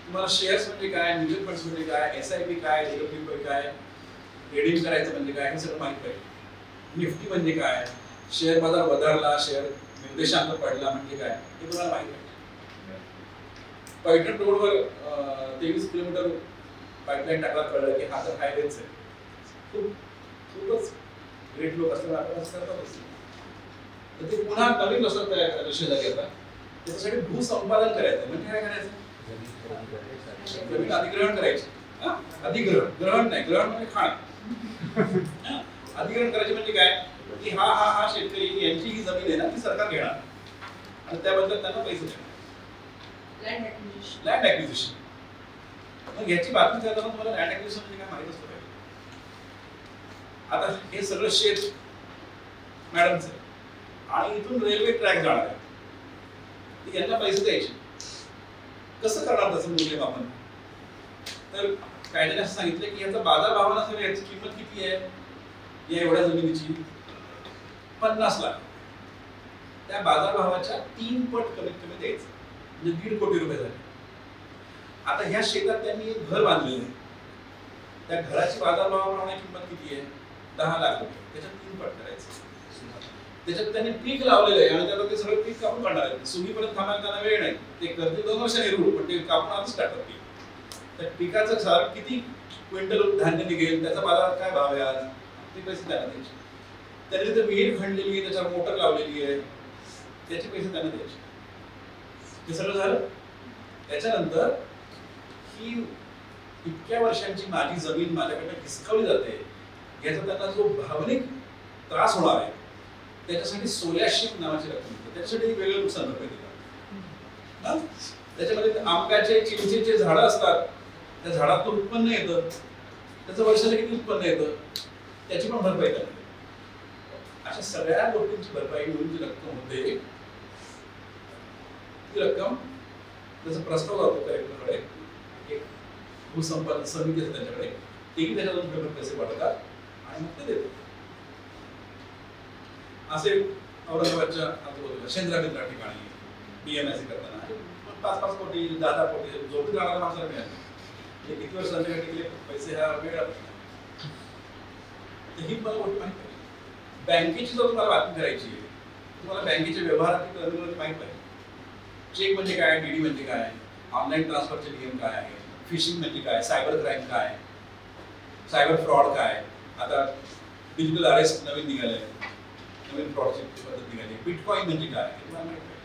तुम्हाला शेअर्स म्हणजे काय, म्युच्युअल फंड्स म्हणजे काय, SIP काय, DWP काय, ट्रेडिंग करायचं म्हणजे काय हे सगळं माहित पाहिजे. निफ्टी म्हणजे काय, शेअर बाजार वधारला, शेअर निर्देशांक पडला म्हणजे काय हे तुम्हाला माहित पाहिजे. पैठण रोडवर 23 किलोमीटर पाईपलाईन टाकला कळलं की हा तर हायवेच आहे. खूपच ग्रेट लोक असल्यामुळे आपण असं करतातच. तर ते पुन्हा नवीन रस्ता तयार करायचं शेजारी आता. त्याच्यासाठी भूसंपादन करायचं म्हणजे काय करायचं, जमीन अधिग्रहण करायचे. अधिग्रहण, ग्रहण नाही, ग्रहण म्हणजे खाण. अधिग्रहण करायचे म्हणजे काय की हा शेतकरी यांची ही जमीन आहे ना ती सरकार घेणार आणि त्याबद्दल त्यांना पैसे देणार. Land acquisition. मग याची बातमी करताना तुम्हाला लँड ॲक्विजिशन म्हणजे काय माहित असतं पाहिजे. आता हे सगळं शेत मॅडमचं आणि इथून रेल्वे ट्रॅक जाणार आहे, यांना पैसे द्यायचे. कसं करणार तसं मूल्यमापन? तर कायद्याने असं सांगितलं की याचा बाजार भावाला असेल, याची किंमत किती आहे या एवढ्या जमिनीची 50 लाख. त्या बाजार भावाच्या 3 पट कमीत कमी द्यायचं म्हणजे 1.5 कोटी रुपये झाले. आता ह्या शेतात त्यांनी एक घर बांधलेलं आहे, त्या घराची बाजार भावाप्रमाणे किंमत किती आहे 10 लाख रुपये. त्याच्यात 3 पट करायचं. त्याच्यात त्यांनी पीक लावलेलं आहे आणि त्याला ते सगळं पीक कापून काढणार आहे. सुगीपर्यंत थांबायला त्यांना वेळ नाही, ते करतील 2 वर्षांनी रूळ, पण ते कापून आधीच टाकतात पीक. त्या पिकाचं सार किती क्विंटल धान्य निघेल, त्याचा बाजारात काय भाव आहे आज, ते पैसे त्यांना द्यायचे. त्यांनी तर विहीर खणलेली आहे, त्याच्यावर मोटर लावलेली आहे, त्याचे पैसे त्यांना द्यायचे. हे सगळं झालं. त्याच्यानंतर ही इतक्या वर्षांची माझी जमीन माझ्याकडे हिसकावली जाते याचा त्यांना जो भावनिक त्रास होणार आहे त्याच्यासाठी सोयाशीप नावाची रक्कम मिळते. त्याच्यासाठी एक वेगळं नुकसान भरपाई देतात. त्याच्यामध्ये आंब्याचे चिंचेचे झाडं असतात, त्या झाडातून उत्पन्न येतं, त्याचं वर्षाला किती उत्पन्न येतं त्याची पण भरपाई करते. अशा सगळ्या गोष्टींची भरपाई मिळून जी रक्कम होते ती रक्कम त्याचा प्रस्ताव जातो कलेक्टरकडे, एक भूसंपादन समिती असते त्यांच्याकडे, तेही त्याच्यातून पेपर पैसे पाठवतात आणि मग ते देतात. असे औरंगाबादच्या आजूबाजूला शेंद्रा ठिकाणी BMSC करताना 5-5 कोटी 10-10 कोटी झोपी राहणाऱ्या माणसाला मिळाले. हे किती वर्ष त्यांच्याकडे गेले पैसे हा वेगळा प्रश्न. ही मला गोष्ट माहिती पाहिजे. बँकेची जर तुम्हाला बातमी करायची आहे, तुम्हाला बँकेचे व्यवहारातील टर्मिनॉलॉजी माहित पाहिजे. चेक म्हणजे काय, DD म्हणजे काय, ऑनलाईन ट्रान्सफरचे नियम काय आहे, फिशिंग म्हणजे काय, सायबर क्राईम काय, सायबर फ्रॉड काय, आता डिजिटल अरेस्ट नवीन निघाले, नवीन फ्रॉडची पद्धत निघाली, बिटकॉइन म्हणजे काय हे तुम्हाला माहित पाहिजे.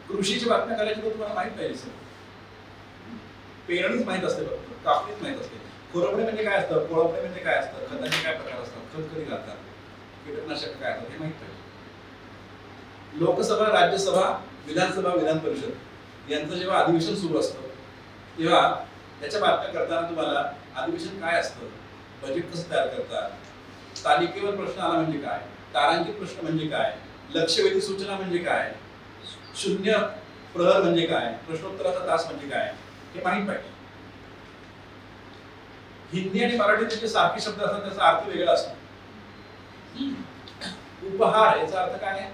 कृषीची बातम्या करायची तर तुम्हाला माहित पाहिजे. सर पेरणीच माहित असते, फक्त कापणीच माहित असते. खुरपणे म्हणजे काय असतं, कोळपणे म्हणजे काय असतं, खताचे काय प्रकार असतात, खत कधी घालतात, कीटकनाशक काय असतात हे माहित पाहिजे. लोकसभा, राज्यसभा, विधानसभा, विधान परिषद यांचं जेव्हा अधिवेशन सुरू असतं तेव्हा त्याच्या बातम्या करताना तुम्हाला अधिवेशन काय असतं, बजेट कसं तयार करतात, तालिकेवर प्रश्न आला म्हणजे काय, तारांकित प्रश्न म्हणजे काय, लक्षवेधी सूचना म्हणजे काय, शून्य प्रहर म्हणजे काय, प्रश्नोत्तराचा तास म्हणजे काय हे माहित पाहिजे. हिंदी आणि मराठीत जे सारखे शब्द असतात त्याचा अर्थ वेगळा असतो. उपहार याचा अर्थ काय आहे,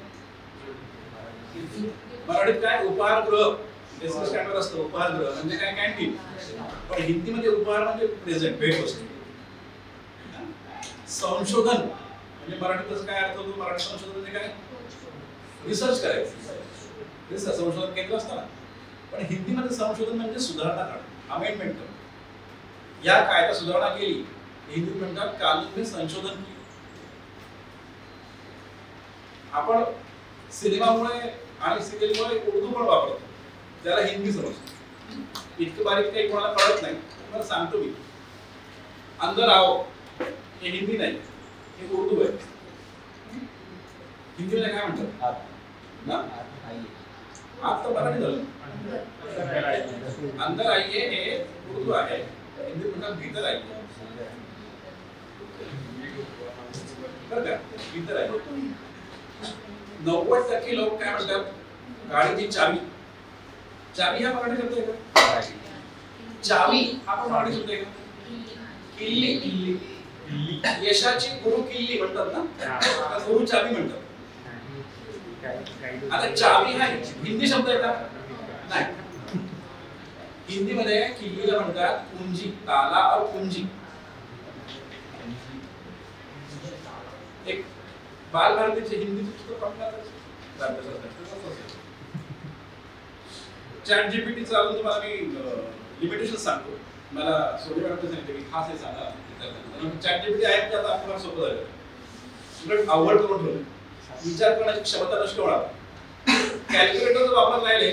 मराठीत काय उपहारगृह स्टँडर्ड असतं. उपहारगृह म्हणजे काय, कॅन्टीन. पण हिंदीमध्ये उपहार म्हणजे प्रेझेंट, भेटवस्तू. संशोधन म्हणजे मराठीत काय अर्थ होतो, मराठी संशोधन म्हणजे काय, रिसर्च करायचं, रिसर्च संशोधन केंद्र असतं ना. पण हिंदीमध्ये संशोधन म्हणजे सुधारणा करणं, अमेंडमेंट करणं. या कायदा सुधारणा केली हिंदीत म्हणतात कानून में संशोधन किया. आपण सिनेमामुळे आणि सिरियलमुळे उर्दू पण वापरतो, त्याला हिंदी समजतो. इतकं बारीक काही कोणाला कळत नाही. तुम्हाला सांगतो मी, अंदर आओ हे हिंदी नाही, हे उर्दू आहे. हिंदीमध्ये काय म्हणतात ना, आज तर मराठी झालं. अंदर आइए हे उर्दू आहे, हिंदी म्हणतात भीतर आइए. बरं का, भीतर आइए. 90% लोक काय म्हणतात, गाडीची चावी. चावी हा मराठी शब्द आहे का? चावी हा पण मराठी शब्द आहे का? किल्ली. किल्ली यशाची गुरु किल्ली म्हणतात ना, गुरु चावी म्हणतात. आता चावी हा हिंदी शब्द आहे का? नाही. हिंदीमध्ये किल्लीला म्हणतात कुंजी, ताला और कुंजी. एक बाल भारतीचे हिंदीचे पुस्तक वाचलं चॅट जीपीटी चालून तुम्हाला मी लिमिटेशन सांगतो. मला सोनी मॅडमने सांगितलं की खास हे सांगा. चॅट जीपीटी आहे की आता आपल्याला सोपं झालं, उलट अवघड करून ठेवलं. विचार करण्याची क्षमता नष्ट होणार. कॅल्क्युलेटरचा वापर राहिले,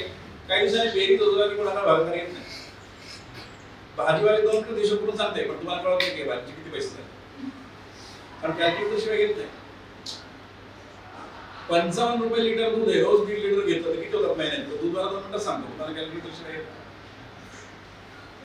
काही दिवसांनी बेरीज होतो की कोणाला भागणार येत नाही. भाजीवाले 2 किलो देशो करून सांगते, पण तुम्हाला कळत नाही की भाजीचे किती पैसे झाले, कारण कॅल्क्युलेटर शिवाय येत नाही. 55 रुपये लिटर दूध आहे, रोज 1.5 लिटर घेतलं तर किती होतात महिन्यात? दूध वाला 2 मिनिटात सांगतो, तुम्हाला कॅल्क्युलेटर शिवाय येत नाही.